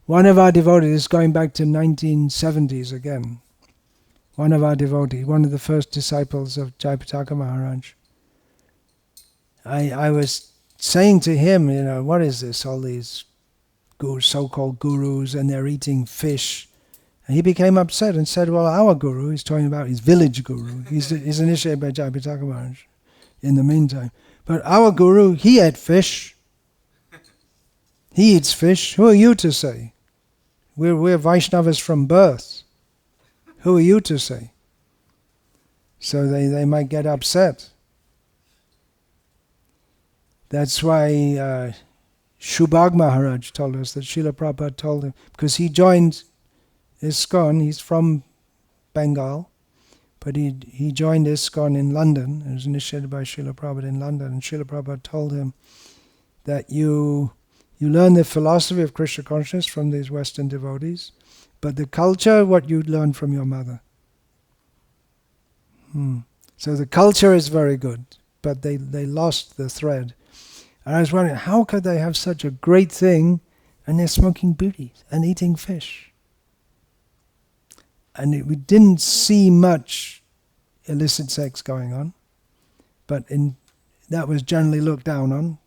One of our devotees, going back to 1970s again, one of our devotees, one of the first disciples of Jayapataka Maharaj, I was saying to him, what is this, all these so-called gurus, and they're eating fish. And he became upset and said, well, our guru, he's talking about his village guru, he's initiated by Jayapataka Maharaj in the meantime. But our guru, he ate fish. He eats fish. Who are you to say? We're Vaishnavas from birth. Who are you to say? So they might get upset. That's why Shubhag Maharaj told us that Srila Prabhupada told him, because he joined ISKCON, he's from Bengal, but he joined ISKCON in London. It was initiated by Srila Prabhupada in London, and Srila Prabhupada told him that you learn the philosophy of Krishna consciousness from these Western devotees, but the culture, what you learn from your mother. So the culture is very good, but they lost the thread. And I was wondering, how could they have such a great thing and they're smoking bidis and eating fish? And we didn't see much illicit sex going on, but that was generally looked down on.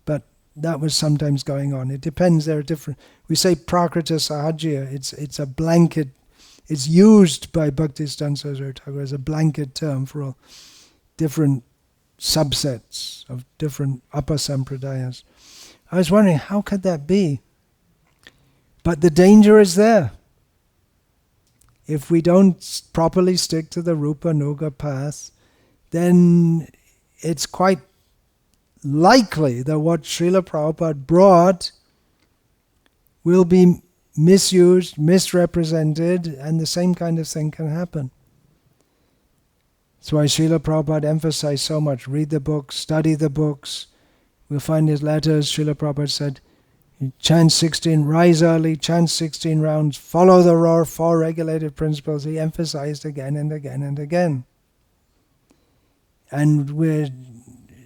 But that was sometimes going on. It depends, there are different. We say prakrita sahajiya, it's a blanket, it's used by Bhaktisiddhanta Saraswati Thakur as a blanket term for all different subsets of different upper sampradayas. I was wondering, how could that be? But the danger is there. If we don't properly stick to the Rupa Nuga path, then it's quite likely that what Srila Prabhupada brought will be misused, misrepresented, and the same kind of thing can happen. That's why Srila Prabhupada emphasized so much, read the books, study the books. We'll find his letters. Srila Prabhupada said, chant 16, rise early, chant 16 rounds, follow the four regulated principles. He emphasized again and again and again. And we're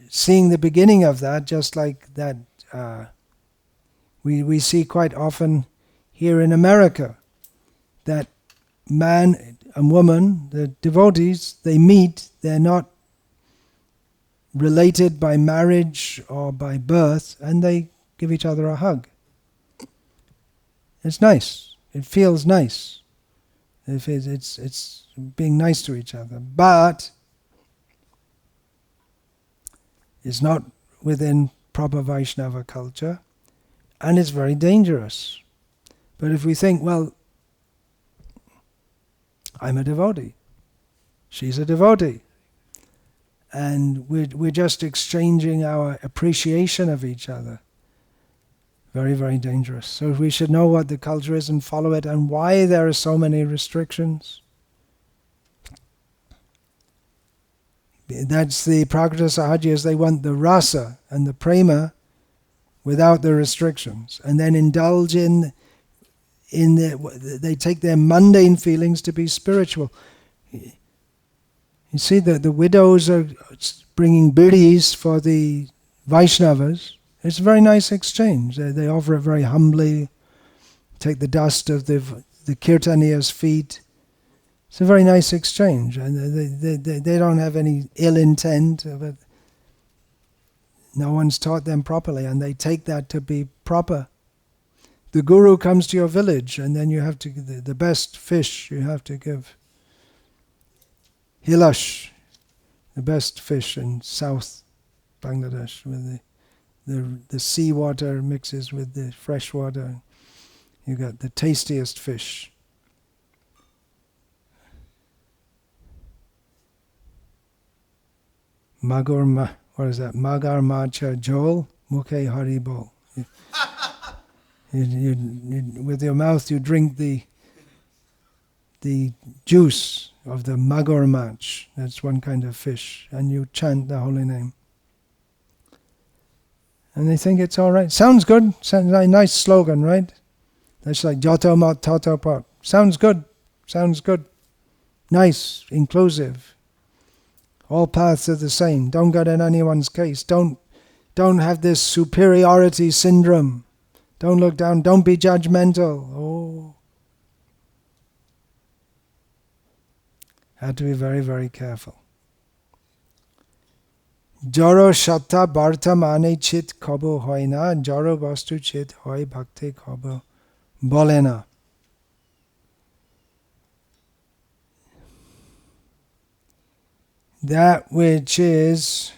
seeing the beginning of that, just like that we see quite often here in America, that man and woman, the devotees, they meet, they're not related by marriage or by birth, and they give each other a hug. It's nice. It feels nice. It's being nice to each other. But it's not within proper Vaishnava culture, and it's very dangerous. But if we think, well, I'm a devotee, she's a devotee, and we're just exchanging our appreciation of each other, very, very dangerous. So we should know what the culture is and follow it, and why there are so many restrictions. That's the Prakrita Sahajas. They want the rasa and the prema without the restrictions, and then indulge in they take their mundane feelings to be spiritual. You see, the widows are bringing bidis for the Vaishnavas. It's a very nice exchange. They offer it very humbly, take the dust of the kirtaniya's feet. It's a very nice exchange, and they don't have any ill intent of it. No one's taught them properly, and they take that to be proper. The guru comes to your village, and then you have to the best fish you have to give. Hilash, the best fish in South Bangladesh, with the seawater mixes with the fresh water. You got the tastiest fish. What is that? Magar macha jol, mukhe haribol. You, with your mouth you drink the juice of the magar mach. That's one kind of fish, and you chant the holy name. And they think it's all right. Sounds good. Sounds like a nice slogan, right? That's like Joto Mat Toto Pot. Sounds good. Sounds good. Nice, inclusive. All paths are the same. Don't get in anyone's case. Don't have this superiority syndrome. Don't look down. Don't be judgmental. Oh. Have to be very, very careful. Jaro shatta bharta mane chit kabo hoy na, jaro vastu chit hoy bhakti kabo bolena. That which is,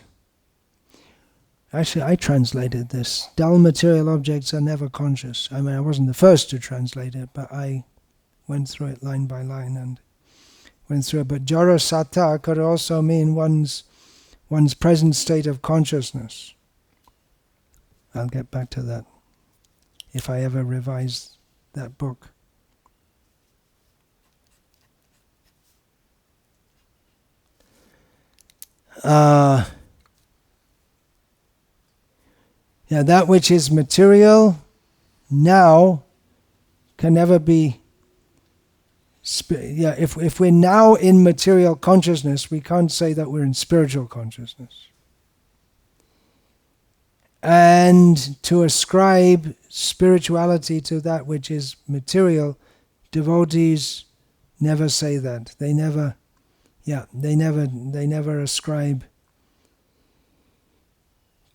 actually I translated this, dull material objects are never conscious. I mean, I wasn't the first to translate it, but I went through it line by line and went through it. But jara sata could also mean one's present state of consciousness. I'll get back to that if I ever revise that book. That which is material now can never be. If we're now in material consciousness, we can't say that we're in spiritual consciousness. And to ascribe spirituality to that which is material, devotees never say that. They never ascribe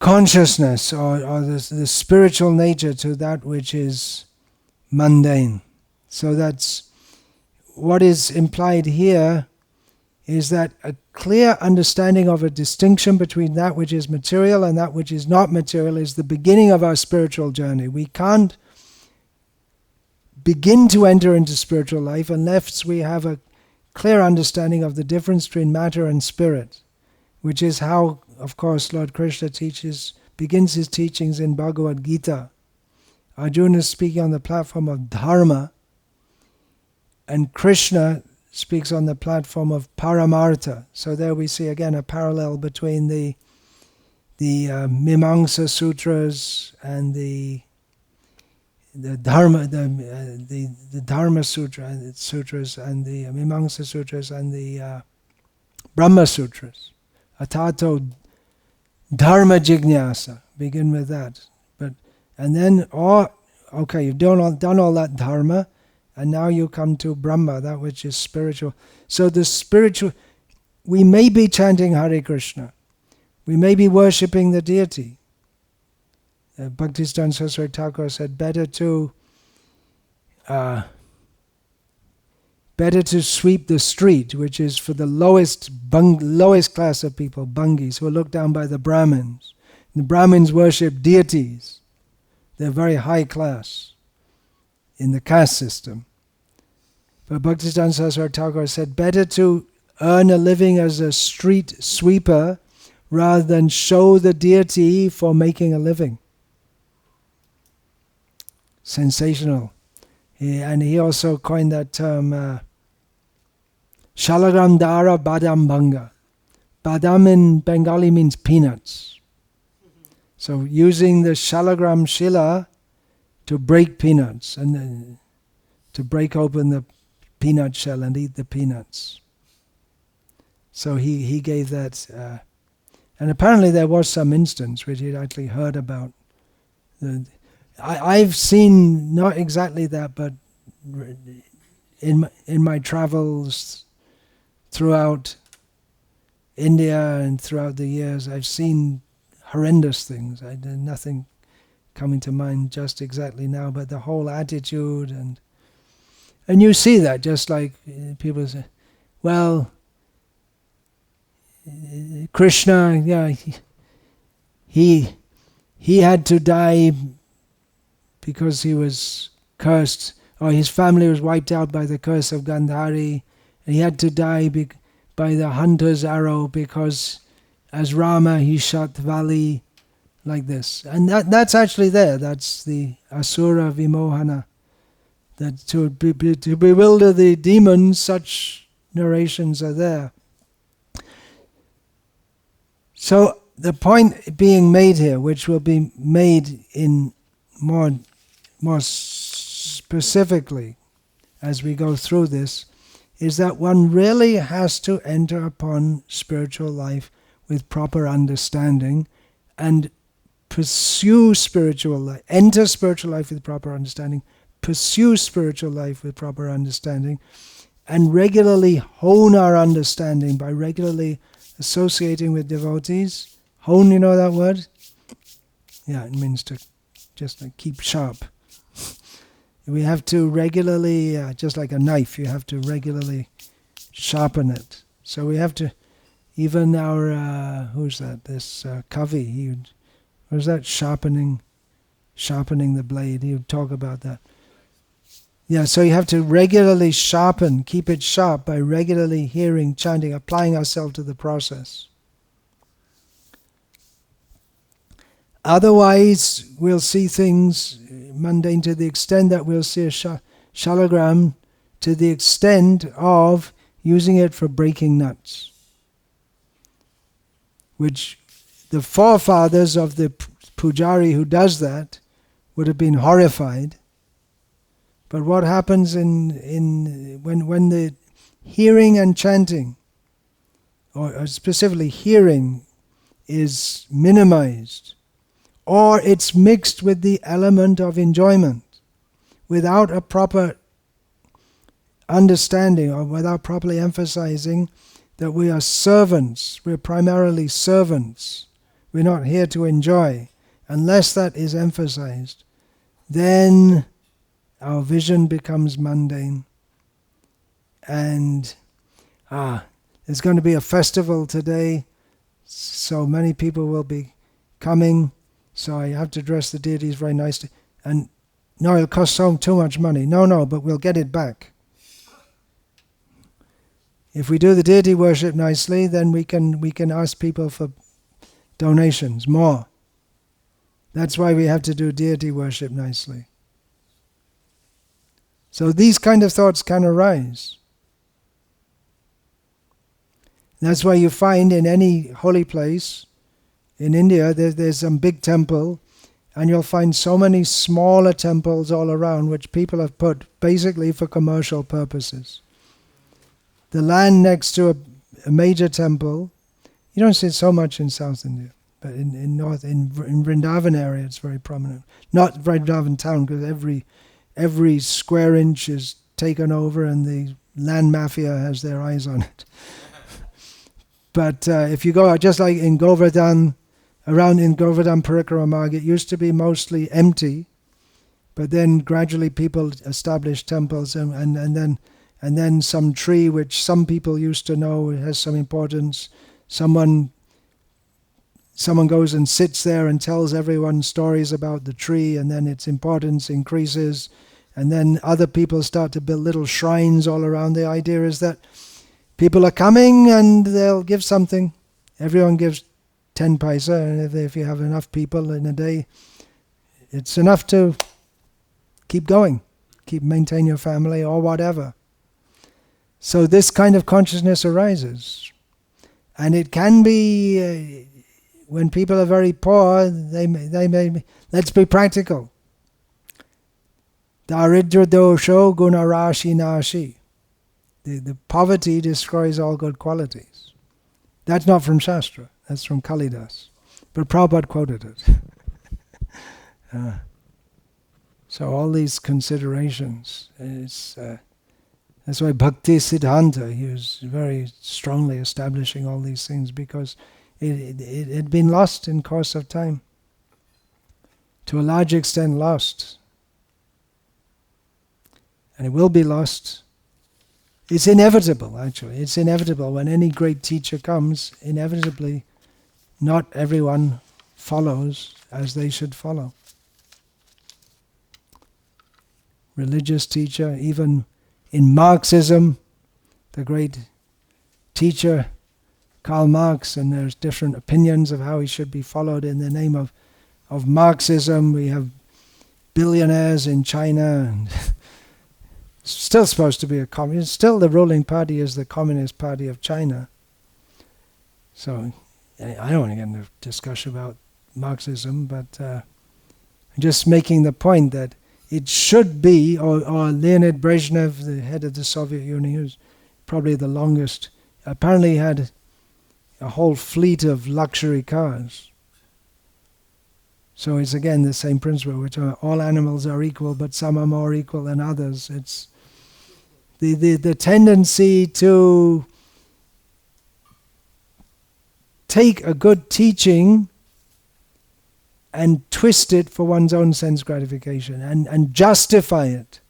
consciousness or the spiritual nature to that which is mundane. So that's what is implied here, is that a clear understanding of a distinction between that which is material and that which is not material is the beginning of our spiritual journey. We can't begin to enter into spiritual life unless we have a clear understanding of the difference between matter and spirit, which is how, of course, Lord Krishna begins his teachings in Bhagavad Gita Arjuna is speaking on the platform of dharma, and Krishna speaks on the platform of paramartha. So there we see again a parallel between the Mimamsa Sutras and the Dharma Sutras and the Mimamsa Sutras and the Brahma Sutras. Atato Dharma Jignasa. Begin with that. And then, okay, you've done all that dharma, and now you come to Brahma, that which is spiritual. So the spiritual, we may be chanting Hare Krishna, we may be worshipping the deity. Bhaktisiddhanta Saraswati Thakur said, better to sweep the street, which is for the lowest class of people, bungis, who are looked down by the Brahmins. The Brahmins worship deities. They're very high class in the caste system. But Bhaktisiddhanta Saraswati Thakur said, better to earn a living as a street sweeper rather than show the deity for making a living. Sensational. And he also coined that term, Shalagram Dara Badam Banga. Badam in Bengali means peanuts. So using the Shalagram Shila to break peanuts and to break open the peanut shell and eat the peanuts. So he gave that, and apparently there was some instance which he'd actually heard about. I've seen not exactly that, but in my travels throughout India and throughout the years, I've seen horrendous things. Nothing coming to mind just exactly now, but the whole attitude and you see that, just like people say, well, Krishna, yeah, he had to die because he was cursed, or his family was wiped out by the curse of Gandhari, and he had to die by the hunter's arrow because as Rama he shot Vali, like this. And that's actually there. That's the Asura Vimohana. That to bewilder the demons, such narrations are there. So the point being made here, which will be made in more specifically as we go through this, is that one really has to enter upon spiritual life with proper understanding and pursue spiritual life, enter spiritual life with proper understanding, pursue spiritual life with proper understanding, and regularly hone our understanding by regularly associating with devotees. Hone, you know that word? Yeah, it means to just keep sharp. We have to regularly, just like a knife, you have to regularly sharpen it. So we have to, even our, who's that, this Kavi, was that sharpening the blade? He would talk about that. Yeah, so you have to regularly sharpen, keep it sharp by regularly hearing, chanting, applying ourselves to the process. Otherwise, we'll see things mundane to the extent that we'll see a shalagram to the extent of using it for breaking nuts, which the forefathers of the pujari who does that would have been horrified. But what happens when the hearing and chanting, or specifically hearing, is minimized, or it's mixed with the element of enjoyment, without a proper understanding or without properly emphasizing that we are servants, we're primarily servants, we're not here to enjoy, unless that is emphasized, then our vision becomes mundane. And there's going to be a festival today, so many people will be coming, so I have to dress the deities very nicely. And no, it'll cost too much money. No, but we'll get it back. If we do the deity worship nicely, then we can ask people for donations, more. That's why we have to do deity worship nicely. So these kind of thoughts can arise. That's why you find in any holy place, in India, there's some big temple, and you'll find so many smaller temples all around which people have put basically for commercial purposes. The land next to a major temple, you don't see it so much in South India, but in Vrindavan area it's very prominent. Not Vrindavan town, because every square inch is taken over and the land mafia has their eyes on it. But if you go, just like in Govardhan, around in Govardhan Parikrama Marg, it used to be mostly empty, but then gradually people established temples, and then some tree which some people used to know has some importance. Someone goes and sits there and tells everyone stories about the tree, and then its importance increases, and then other people start to build little shrines all around. The idea is that people are coming and they'll give something. Everyone gives 10 paisa, and if you have enough people in a day, it's enough to keep going, maintain your family or whatever. So this kind of consciousness arises. And it can be, when people are very poor, they may let's be practical. Daridra dosho gunarashi nashi. The poverty destroys all good qualities. That's not from Shastra, that's from Kalidas. But Prabhupada quoted it. So all these considerations, that's why Bhakti Siddhanta, he was very strongly establishing all these things, because it had been lost in course of time. To a large extent lost. And it will be lost. It's inevitable, actually. It's inevitable. When any great teacher comes, inevitably not everyone follows as they should follow. Religious teacher, even in Marxism, the great teacher Karl Marx, and there's different opinions of how he should be followed in the name of Marxism. We have billionaires in China, and still supposed to be a communist. Still the ruling party is the Communist Party of China. So I don't want to get into a discussion about Marxism, but I'm just making the point that it should be, or Leonid Brezhnev, the head of the Soviet Union, who's probably the longest, apparently had a whole fleet of luxury cars. So it's again the same principle, which are all animals are equal, but some are more equal than others. It's the tendency to take a good teaching and twist it for one's own sense gratification and justify it.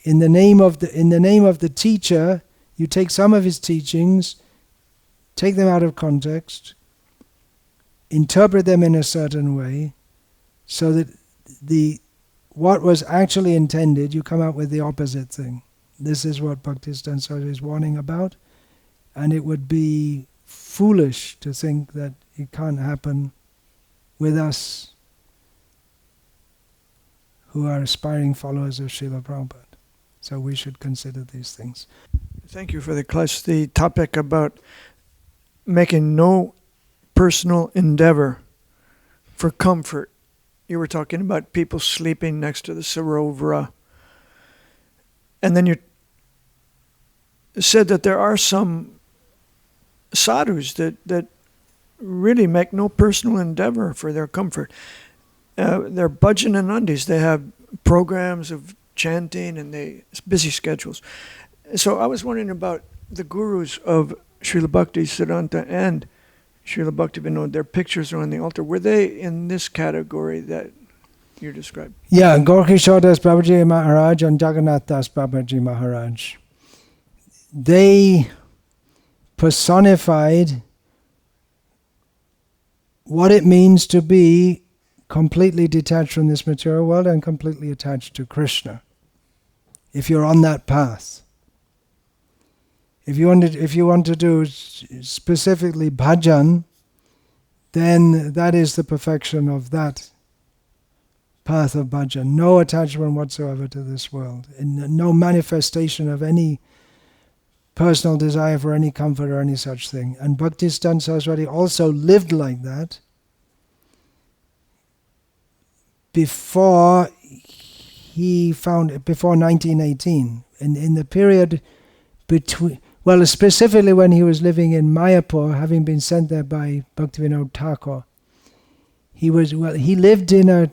In the name of the teacher, you take some of his teachings, take them out of context, interpret them in a certain way, so that what was actually intended, you come out with the opposite thing. This is what Bhaktisiddhanta Saraswati is warning about, and it would be foolish to think that it can't happen with us who are aspiring followers of Srila Prabhupada. So we should consider these things. Thank you for the class. The topic about making no personal endeavor for comfort. You were talking about people sleeping next to the Sarovara. And then you said that there are some sadhus that really make no personal endeavor for their comfort. They're bhajan and undis. They have programs of chanting and busy schedules. So I was wondering about the gurus of Srila Bhakti Siddhanta and Srila Bhaktivinoda. Their pictures are on the altar. Were they in this category that you described? Yeah, Gorkishore Das Babaji Maharaj and Jagannath Das Babaji Maharaj. They personified what it means to be completely detached from this material world and completely attached to Krishna. If you're on that path. If you want to do specifically bhajan, then that is the perfection of that path of bhajan. No attachment whatsoever to this world, and no manifestation of any personal desire for any comfort or any such thing. And Bhaktisiddhanta Saraswati also lived like that before 1918. In the period between, well, specifically when he was living in Mayapur, having been sent there by Bhaktivinoda Thakur, he lived in a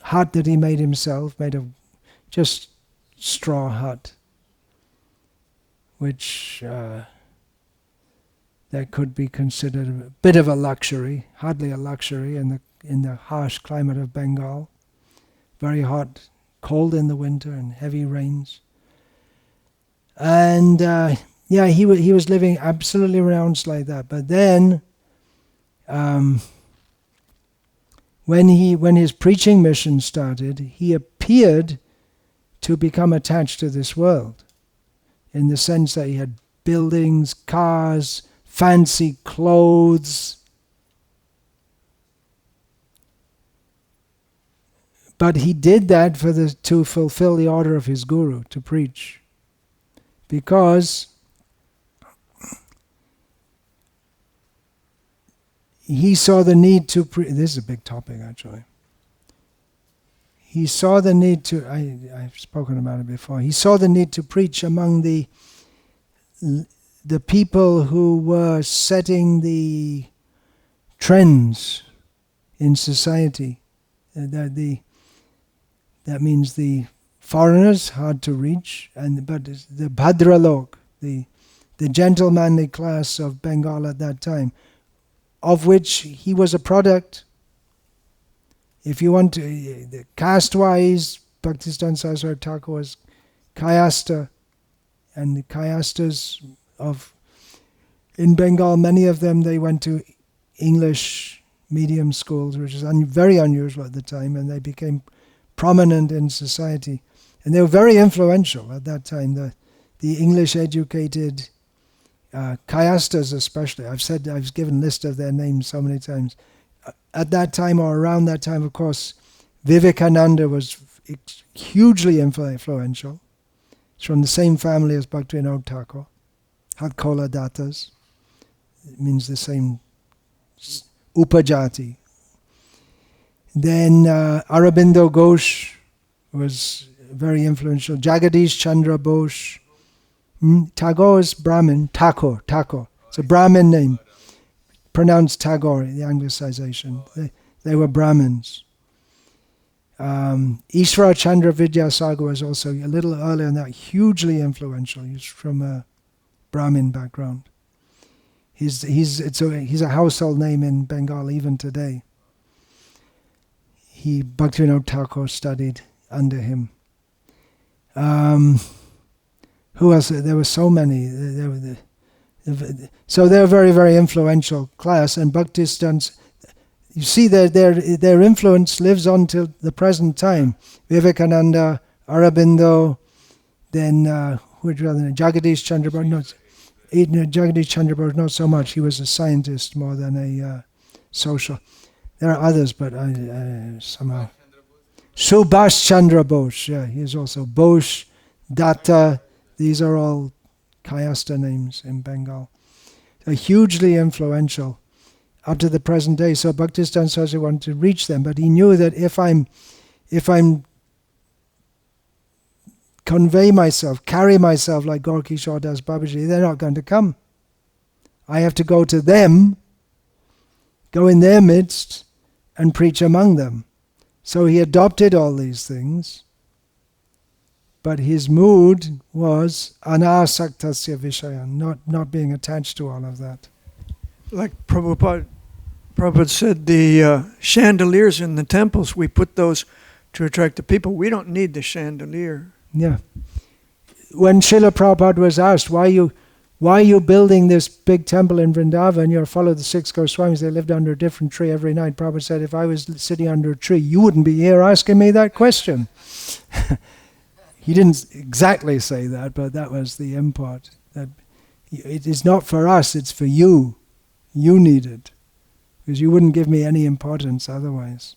hut that he made himself, made of just straw hut, which that could be considered a bit of a luxury, hardly a luxury in the harsh climate of Bengal. Very hot, cold in the winter, and heavy rains. And he was living absolutely renounced like that. But then, when his preaching mission started, he appeared to become attached to this world, in the sense that he had buildings, cars, fancy clothes. But he did that to fulfill the order of his guru, to preach. Because he saw the need to preach. This is a big topic, actually. He saw the need to, I've spoken about it before, he saw the need to preach among the people who were setting the trends in society. That means the foreigners, hard to reach, but the Bhadralok, the gentlemanly class of Bengal at that time, of which he was a product. If you want to, caste-wise, Bhaktisiddhanta Saraswati Thakur was Kayasta, and the Kayastas in Bengal, many of them, they went to English medium schools, which is very unusual at the time, and they became prominent in society. And they were very influential at that time, the English-educated Kayastas especially. I've given a list of their names so many times. At that time, or around that time, of course, Vivekananda was hugely influential. It's from the same family as Bhaktivinoda Thakur, Hatkola Dattas. It means the same Upajati. Then Aurobindo Ghosh was very influential. Jagadish Chandra Bose. Tagore is Brahmin. Thakur. It's a Brahmin name. Pronounced Tagore, the Anglicization. They were Brahmins. Ishvara Chandra Vidyasagar was also a little earlier than that, hugely influential. He's from a Brahmin background. He's a household name in Bengal even today. Bhaktivinoda Thakur studied under him. Who else? There were so many. So they're a very, very influential class, and Bhaktisiddhanta, you see their influence lives on till the present time. Vivekananda, Aurobindo, then Jagadish Chandra Bose. Jagadish Chandra Bose, not so much. He was a scientist more than a social. There are others, but somehow. Subhash Chandra Bose, yeah, he is also Bose, Datta. These are all Kayasta names in Bengal. They're hugely influential up to the present day. So Bhaktisiddhanta Saraswati wanted to reach them, but he knew that if I'm convey myself, carry myself like Gaur-Kishore Das Babaji, they're not going to come. I have to go to them, go in their midst, and preach among them. So he adopted all these things, but his mood was anasaktasya vishayan, not being attached to all of that. Like Prabhupada said, the chandeliers in the temples, we put those to attract the people. We don't need the chandelier. Yeah. When Srila Prabhupada was asked, why are you building this big temple in Vrindavan? You follow the 6 Goswamis, they lived under a different tree every night. Prabhupada said, if I was sitting under a tree, you wouldn't be here asking me that question. He didn't exactly say that, but that was the import. That it is not for us, it's for you. You need it. because you wouldn't give me any importance otherwise.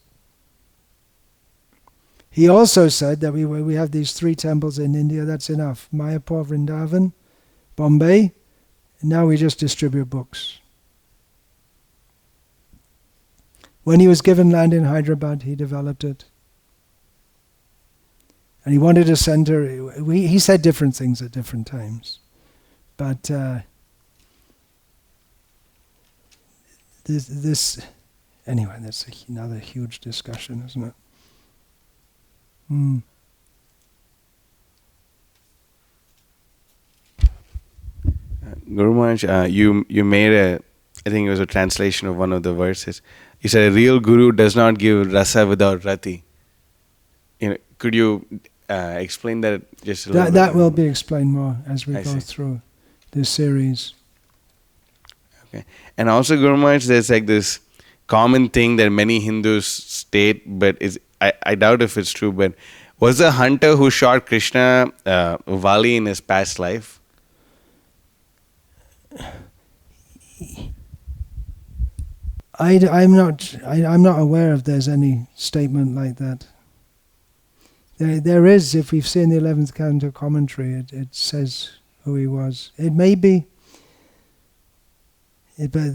He also said that we have these 3 temples in India, that's enough. Mayapur, Vrindavan, Bombay, and now we just distribute books. When he was given land in Hyderabad, he developed it. And he wanted a center. He said different things at different times. But anyway, that's another huge discussion, isn't it? Guru Maharaj, you made I think it was a translation of one of the verses. You said a real guru does not give rasa without rati. Could you explain that just a little bit? That will be explained more as we I go see. through this series. Okay. And also, Guru Maharaj, there's like this common thing that many Hindus state, but I doubt if it's true, but was the hunter who shot Krishna Vali in his past life? I'm not aware if there's any statement like that. There is, if we've seen the 11th canto commentary, it says who he was. It may be, but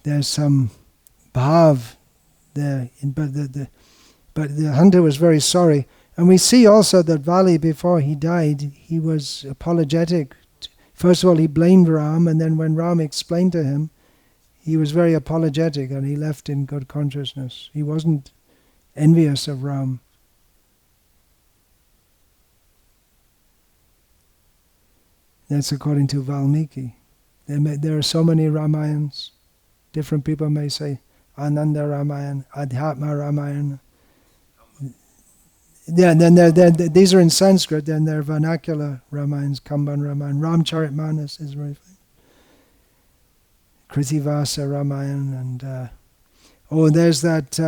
there's some bhav there, but the hunter was very sorry. And we see also that Vali, before he died, he was apologetic. First of all, he blamed Ram, and then when Ram explained to him, he was very apologetic and he left in good consciousness. He wasn't envious of Ram. That's according to Valmiki. There are so many Ramayans. Different people may say Ananda Ramayana, Adhyatma Ramayana. Yeah, then these are in Sanskrit, then they're vernacular Ramayans, Kamban Ramayana. Ramcharitmanas is very famous. Bhakti Rasa Ramayana, and there's that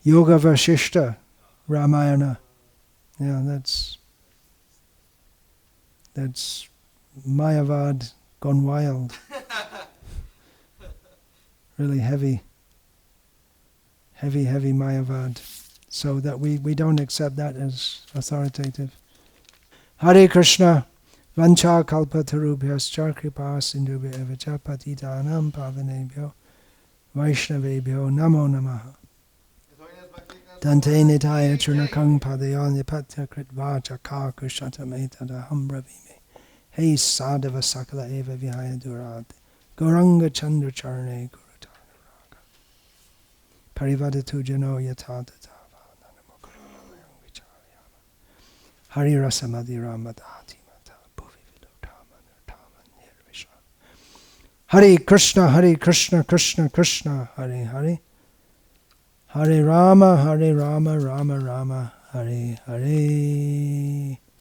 Yoga Vashishta Ramayana. Yeah, that's Mayavad gone wild. Really heavy Mayavad. So that we don't accept that as authoritative. Hare Krishna. Vancha kalpatarubhyascha kripa sindhubhya evacha patitanam pavanebhyo vaishnavebhyo namo namaha. Dante nitaya churnakang padayon nipatya kritvacha kakushatam etadaham bravime. Hey sadhava sakala eva vihaya durad. Gauranga chandra charne gurutana raga. Parivadatu jano yatata tava nanamokaranayang vicharyama. Hari rasa madhira madhati. Hare Krishna, Krishna Krishna, Hare Hare. Hare Rama, Rama Rama, Hare Hare.